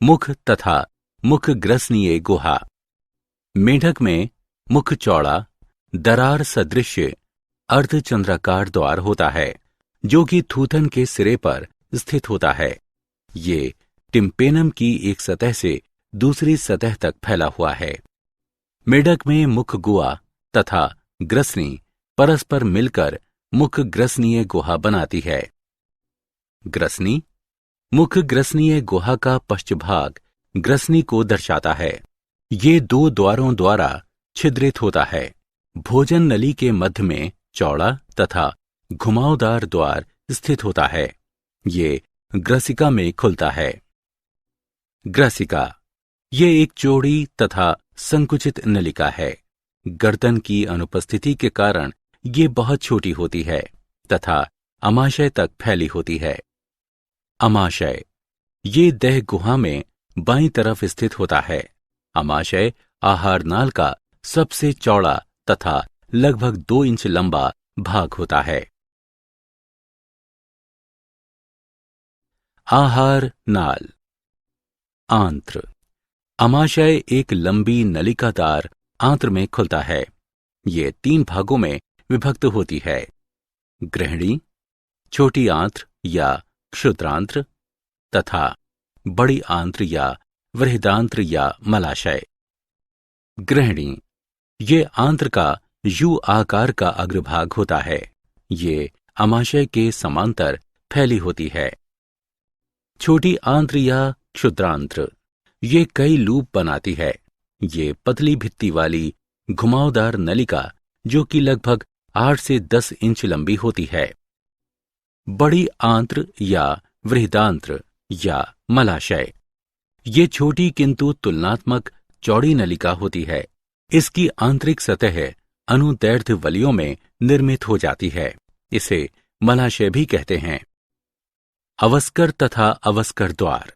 [SPEAKER 5] मुख तथा मुख ग्रसनीय गुहा। मेढक में मुख चौड़ा, दरार सदृश अर्धचंद्राकार द्वार होता है जो कि थूथन के सिरे पर स्थित होता है। ये टिम्पेनम की एक सतह से दूसरी सतह तक फैला हुआ है। मेढक में मुख गुहा तथा ग्रसनी परस्पर मिलकर मुख ग्रसनीय गुहा बनाती है। ग्रसनी मुख ग्रसनीय गुहा का पश्चभाग ग्रसनी को दर्शाता है। ये दो द्वारों द्वारा छिद्रित होता है। भोजन नली के मध्य में चौड़ा तथा घुमावदार द्वार स्थित होता है। ये ग्रसिका में खुलता है। ग्रसिका ये एक चौड़ी तथा संकुचित नलिका है। गर्दन की अनुपस्थिति के कारण ये बहुत छोटी होती है तथा अमाशय तक फैली होती है। अमाशय ये देह गुहा में बाईं तरफ स्थित होता है। अमाशय आहार नाल का सबसे चौड़ा तथा लगभग 2 इंच लंबा भाग होता है। आहार नाल। आंत्र। अमाशय एक लंबी नलिकादार आंत्र में खुलता है। ये 3 भागों में विभक्त होती है। गृहिणी, छोटी आंत्र या क्षुद्रांत्र तथा बड़ी आंत्र या वृहदांत्र या मलाशय। गृहिणी ये आंत्र का यू आकार का अग्रभाग होता है। ये अमाशय के समांतर फैली होती है। छोटी आंत्र या क्षुद्रांत्र ये कई लूप बनाती है। ये पतली भित्ति वाली घुमावदार नलिका जो कि लगभग 8 से 10 इंच लंबी होती है। बड़ी आंत्र या वृहदांत्र या मलाशय ये छोटी किंतु तुलनात्मक चौड़ी नलिका होती है। इसकी आंतरिक सतह अनुदैर्ध्य वलियों में निर्मित हो जाती है। इसे मलाशय भी कहते हैं। अवस्कर तथा अवस्कर द्वार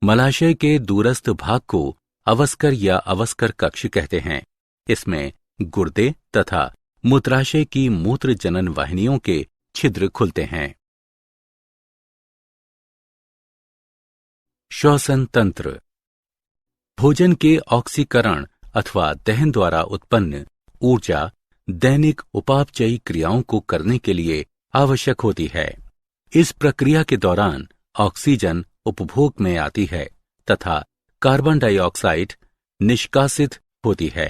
[SPEAKER 5] मलाशय के दूरस्थ भाग को अवस्कर या अवस्कर कक्ष कहते हैं। इसमें गुर्दे तथा मूत्राशय की मूत्र जनन वाहिनियों के छिद्र खुलते हैं। श्वसन तंत्र भोजन के ऑक्सीकरण अथवा दहन द्वारा उत्पन्न ऊर्जा दैनिक उपापचयी क्रियाओं को करने के लिए आवश्यक होती है। इस प्रक्रिया के दौरान ऑक्सीजन उपभोग में आती है तथा कार्बन डाइऑक्साइड निष्कासित होती है।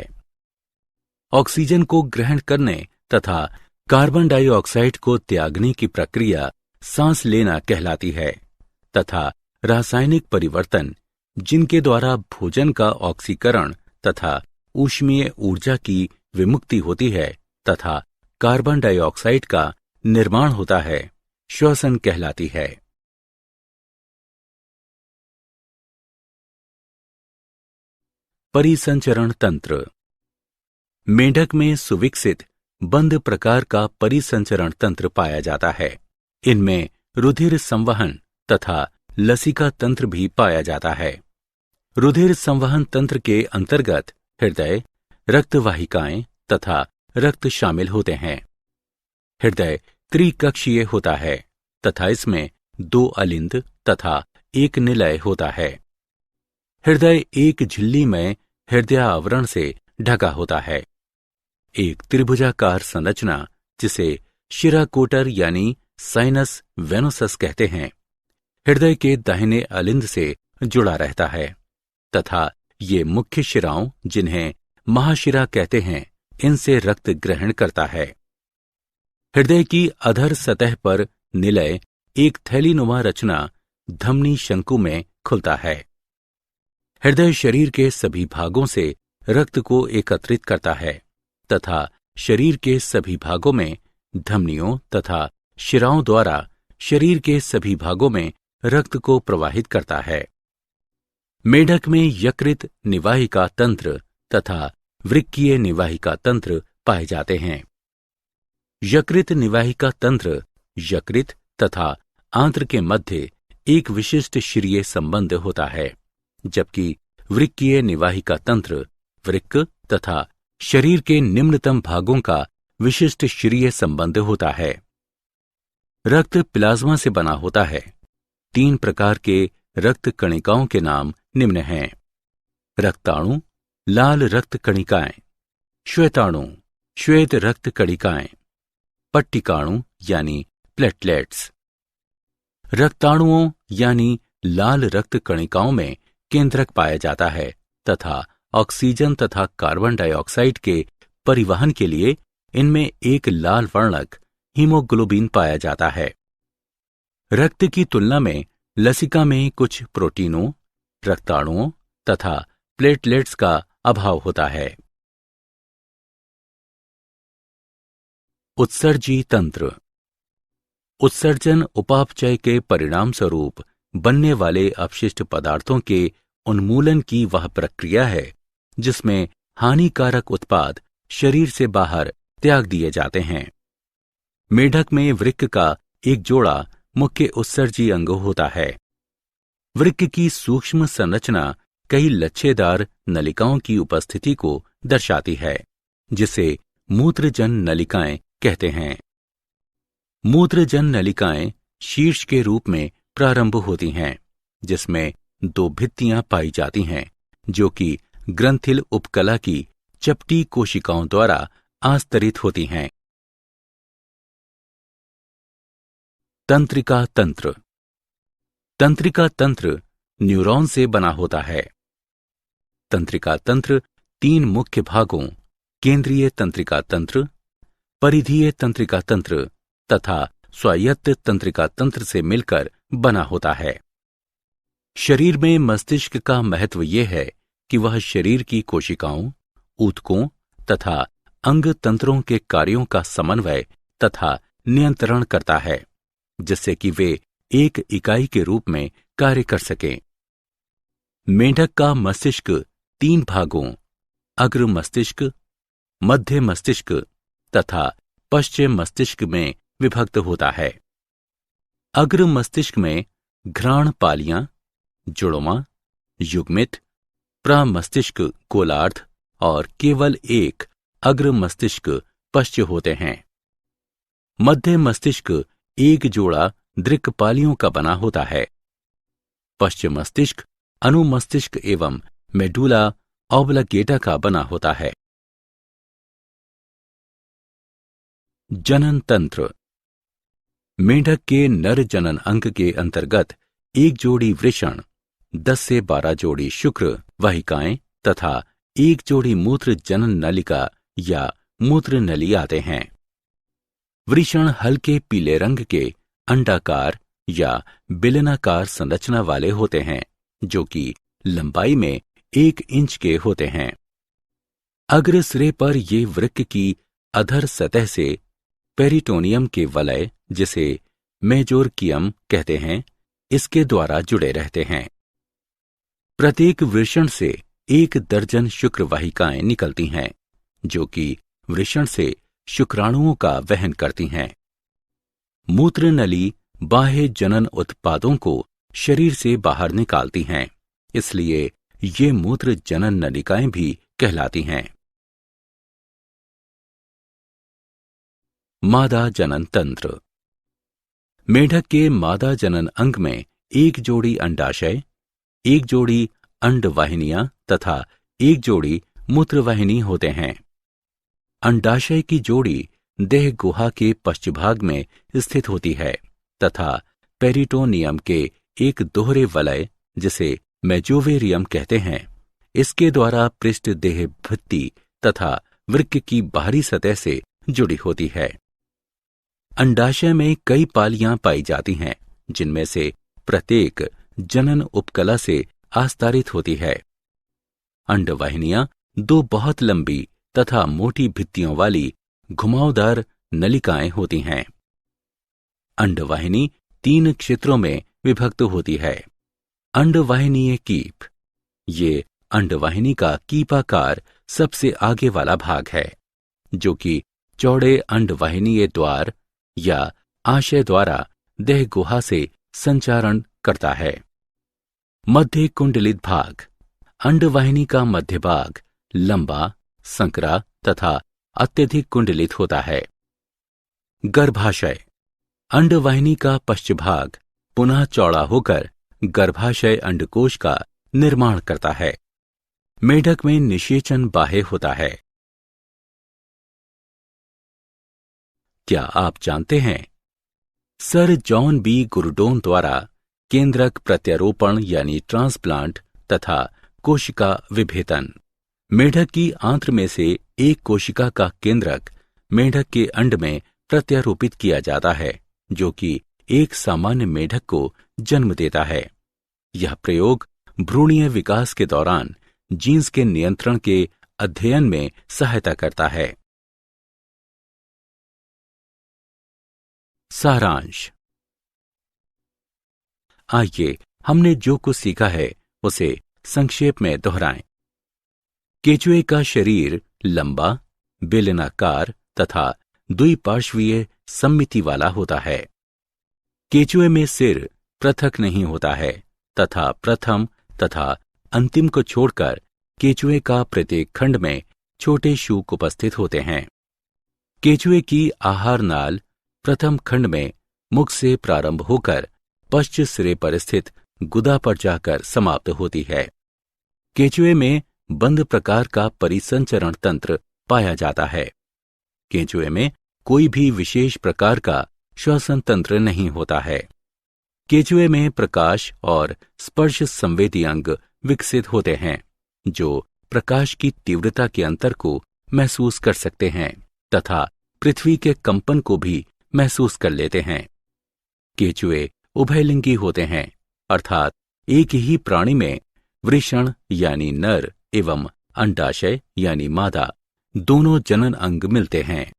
[SPEAKER 5] ऑक्सीजन को ग्रहण करने तथा कार्बन डाइऑक्साइड को त्यागने की प्रक्रिया सांस लेना कहलाती है तथा रासायनिक परिवर्तन जिनके द्वारा भोजन का ऑक्सीकरण तथा ऊष्मीय ऊर्जा की विमुक्ति होती है तथा कार्बन डाइऑक्साइड का निर्माण होता है, श्वसन कहलाती है। परिसंचरण तंत्र मेंढक में सुविकसित बंद प्रकार का परिसंचरण तंत्र पाया जाता है। इनमें रुधिर संवहन तथा लसिका तंत्र भी पाया जाता है। रुधिर संवहन तंत्र के अंतर्गत हृदय, रक्तवाहिकाएं तथा रक्त शामिल होते हैं। हृदय त्रिकक्षीय होता है तथा इसमें 2 अलिंद तथा 1 निलय होता है। हृदय एक झिल्ली में हृदय आवरण से ढका होता है। एक त्रिभुजाकार संरचना जिसे शिराकोटर यानी साइनस वेनोसस कहते हैं, हृदय के दाहिने अलिंद से जुड़ा रहता है तथा ये मुख्य शिराओं जिन्हें महाशिरा कहते हैं, इनसे रक्त ग्रहण करता है। हृदय की अधर सतह पर निलय एक थैलीनुमा रचना धमनी शंकु में खुलता है। हृदय शरीर के सभी भागों से रक्त को एकत्रित करता है तथा शरीर के सभी भागों में धमनियों तथा शिराओं द्वारा शरीर के सभी भागों में रक्त को प्रवाहित करता है। मेढक में यकृत निवाहिका तंत्र तथा वृक्कीय निवाहिका तंत्र पाए जाते हैं। यकृत निवाहिका तंत्र यकृत तथा आंत्र के मध्य एक विशिष्ट शिरीय संबंध होता है, जबकि वृक्कीय निवाहिका तंत्र वृक्क तथा शरीर के निम्नतम भागों का विशिष्ट शिरीय संबंध होता है। रक्त प्लाज्मा से बना होता है। 3 प्रकार के रक्त कणिकाओं के नाम निम्न हैं: रक्ताणु, लाल रक्त कणिकाएं, श्वेताणु, श्वेत रक्त कणिकाएं, पट्टिकाणु यानी प्लेटलेट्स। रक्ताणुओं यानी लाल रक्त कणिकाओं में केंद्रक पाया जाता है तथा ऑक्सीजन तथा कार्बन डाइऑक्साइड के परिवहन के लिए इनमें एक लाल वर्णक हीमोग्लोबिन पाया जाता है। रक्त की तुलना में लसिका में कुछ प्रोटीनों, रक्ताणुओं तथा प्लेटलेट्स का अभाव होता है। उत्सर्जी तंत्र उत्सर्जन उपापचय के परिणाम स्वरूप बनने वाले अपशिष्ट पदार्थों के उन्मूलन की वह प्रक्रिया है जिसमें हानिकारक उत्पाद शरीर से बाहर त्याग दिए जाते हैं। मेढक में वृक्क का एक जोड़ा मुख्य उत्सर्जी अंग होता है। वृक्क की सूक्ष्म संरचना कई लच्छेदार नलिकाओं की उपस्थिति को दर्शाती है, जिसे मूत्रजन नलिकाएं कहते हैं। मूत्रजन नलिकाएं शीर्ष के रूप में प्रारंभ होती हैं, जिसमें 2 भित्तियां पाई जाती हैं, जो कि ग्रंथिल उपकला की चपटी कोशिकाओं द्वारा आस्तरित होती हैं। तंत्रिका तंत्र तंत्रिका तंत्र न्यूरॉन से बना होता है। तंत्रिका तंत्र 3 मुख्य भागों केंद्रीय तंत्रिका तंत्र, परिधीय तंत्रिका तंत्र तथा स्वायत्त तंत्रिका तंत्र से मिलकर बना होता है। शरीर में मस्तिष्क का महत्व यह है कि वह शरीर की कोशिकाओं, ऊतकों तथा अंग तंत्रों के कार्यों का समन्वय तथा नियंत्रण करता है, जिससे कि वे एक इकाई के रूप में कार्य कर सकें। मेंढक का मस्तिष्क 3 भागों अग्र मस्तिष्क, मध्य मस्तिष्क तथा पश्चिम मस्तिष्क में विभक्त होता है। अग्र मस्तिष्क में घ्राण पालियां, जुड़वां, युग्मित, प्रमस्तिष्क गोलार्ध और केवल एक अग्र मस्तिष्क पश्च होते हैं। मध्य मस्तिष्क एक जोड़ा दृक्पालियों का बना होता है। पश्चिम मस्तिष्क अनुमस्तिष्क एवं मेडुला ऑब्लांगेटा का बना होता है। जनन तंत्र। मेंढक के नर जनन अंग के अंतर्गत एक जोड़ी वृषण, 10 से 12 जोड़ी शुक्र वाहिकाएं तथा एक जोड़ी मूत्र जनन नलिका या मूत्र नली आते हैं। वृषण हल्के पीले रंग के अंडाकार या बेलनाकार संरचना वाले होते हैं, जो कि लंबाई में 1 इंच के होते हैं। अग्र सिरे पर ये वृक्क की अधर सतह से पेरिटोनियम के वलय, जिसे मेजोरकियम कहते हैं, इसके द्वारा जुड़े रहते हैं। प्रत्येक वृषण से 1 दर्जन शुक्र वाहिकाएं निकलती हैं, जो कि वृषण से शुक्राणुओं का वहन करती हैं। मूत्र नली बाह्य जनन उत्पादों को शरीर से बाहर निकालती हैं, इसलिए ये मूत्र जनन नलिकाएं भी कहलाती हैं। मादा जनन तंत्र। मेंढक के मादा जनन अंग में 1 जोड़ी अंडाशय, 1 जोड़ी अंडवाहिनियां तथा 1 जोड़ी मूत्रवाहिनी होते हैं। अंडाशय की जोड़ी देह गुहा के पश्चभाग में स्थित होती है तथा पेरिटोनियम के एक दोहरे वलय, जिसे मेजोवेरियम कहते हैं, इसके द्वारा पृष्ठ देह भित्ति तथा वृक्क की बाहरी सतह से जुड़ी होती है। अंडाशय में कई पालियां पाई जाती हैं, जिनमें से प्रत्येक जनन उपकला से आस्तारित होती है। अंडवाहिनियां 2 बहुत लंबी तथा मोटी भित्तियों वाली घुमावदार नलिकाएं होती हैं। अंडवाहिनी 3 क्षेत्रों में विभक्त होती है। अंडवाहिनीय कीप। ये अंडवाहिनी का कीपाकार सबसे आगे वाला भाग है, जो कि चौड़े अंडवाहिनीय द्वार या आशय द्वारा देह गुहा से संचारण करता है। मध्य कुंडलित भाग। अंडवाहिनी का मध्य भाग लंबा, संकरा तथा अत्यधिक कुंडलित होता है। गर्भाशय। अंडवाहिनी का पश्चभाग पुनः चौड़ा होकर गर्भाशय अंडकोश का निर्माण करता है। मेढक में निषेचन बाह्य होता है। क्या आप जानते हैं, सर जॉन बी गुरडोन द्वारा केंद्रक प्रत्यारोपण यानी ट्रांसप्लांट तथा कोशिका विभेदन। मेढक की आंत्र में से एक कोशिका का केंद्रक मेढक के अंड में प्रत्यारोपित किया जाता है, जो कि एक सामान्य मेढक को जन्म देता है। यह प्रयोग भ्रूणीय विकास के दौरान जीन्स के नियंत्रण के अध्ययन में सहायता करता है। सारांश। आइए हमने जो कुछ सीखा है उसे संक्षेप में दोहराएं। केचुए का शरीर लंबा, बेलनाकार तथा द्विपार्श्वीय सममिति वाला होता है। केचुए में सिर पृथक नहीं होता है तथा प्रथम तथा अंतिम को छोड़कर केचुए का प्रत्येक खंड में छोटे शूक उपस्थित होते हैं। केचुए की आहार नाल प्रथम खंड में मुख से प्रारंभ होकर पश्च सिरे पर स्थित गुदा पर जाकर समाप्त होती है। केचुए में बंद प्रकार का परिसंचरण तंत्र पाया जाता है। केचुए में कोई भी विशेष प्रकार का श्वसन तंत्र नहीं होता है। केचुए में प्रकाश और स्पर्श संवेदी अंग विकसित होते हैं, जो प्रकाश की तीव्रता के अंतर को महसूस कर सकते हैं तथा पृथ्वी के कंपन को भी महसूस कर लेते हैं। केंचुए उभयलिंगी होते हैं, अर्थात एक ही प्राणी में वृषण यानी नर एवं अंडाशय यानी मादा दोनों जनन अंग मिलते हैं।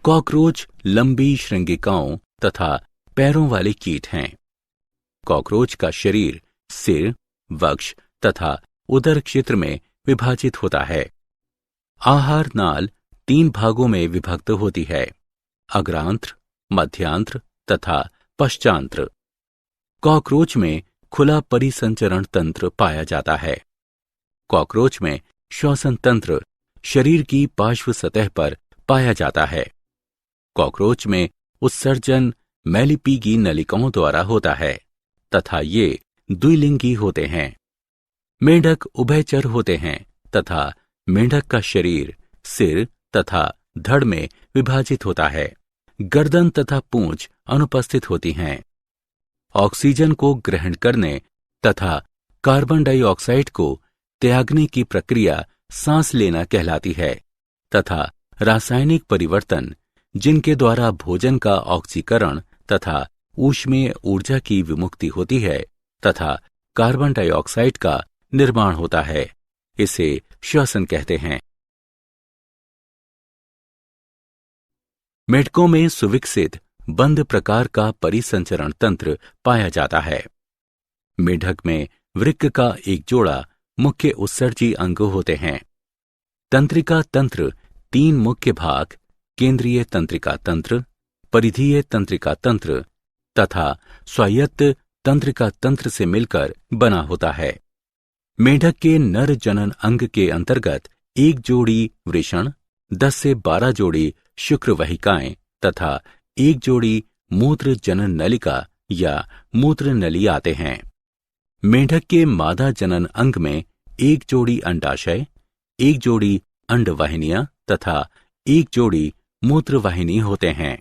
[SPEAKER 5] कॉकरोच लंबी श्रृंगिकाओं तथा पैरों वाले कीट हैं। कॉकरोच का शरीर सिर, वक्ष तथा उदर क्षेत्र में विभाजित होता है। आहार नाल 3 भागों में विभक्त होती है, अग्रांत्र, मध्यांत्र तथा पश्चांत्र। कॉकरोच में खुला परिसंचरण तंत्र पाया जाता है। कॉकरोच में श्वसन तंत्र शरीर की पार्श्व सतह पर पाया जाता है। कॉकरोच में उत्सर्जन मैलिपीगी नलिकाओं द्वारा होता है तथा ये द्विलिंगी होते हैं। मेंढक उभयचर होते हैं तथा मेंढक का शरीर सिर तथा धड़ में विभाजित होता है। गर्दन तथा पूंछ अनुपस्थित होती हैं। ऑक्सीजन को ग्रहण करने तथा कार्बन डाइऑक्साइड को त्यागने की प्रक्रिया सांस लेना कहलाती है तथा रासायनिक परिवर्तन जिनके द्वारा भोजन का ऑक्सीकरण तथा ऊष्मीय ऊर्जा की विमुक्ति होती है तथा कार्बन डाइऑक्साइड का निर्माण होता है, इसे श्वसन कहते हैं। मेढकों में सुविकसित बंद प्रकार का परिसंचरण तंत्र पाया जाता है। मेढक में वृक्क का एक जोड़ा मुख्य उत्सर्जी अंग होते हैं। तंत्रिका तंत्र 3 मुख्य भाग केंद्रीय तंत्रिका तंत्र, परिधीय तंत्रिका तंत्र तथा स्वायत्त तंत्रिका तंत्र से मिलकर बना होता है। मेढक के नर जनन अंग के अंतर्गत 1 जोड़ी वृषण, 10 से 12 जोड़ी शुक्र वहिकाएं तथा 1 जोड़ी मूत्र जनन नलिका या मूत्र नली आते हैं। मेढक के मादा जनन अंग में 1 जोड़ी अंडाशय, 1 जोड़ी अंडवाहिनियां तथा 1 जोड़ी मूत्रवाहिनी होते हैं।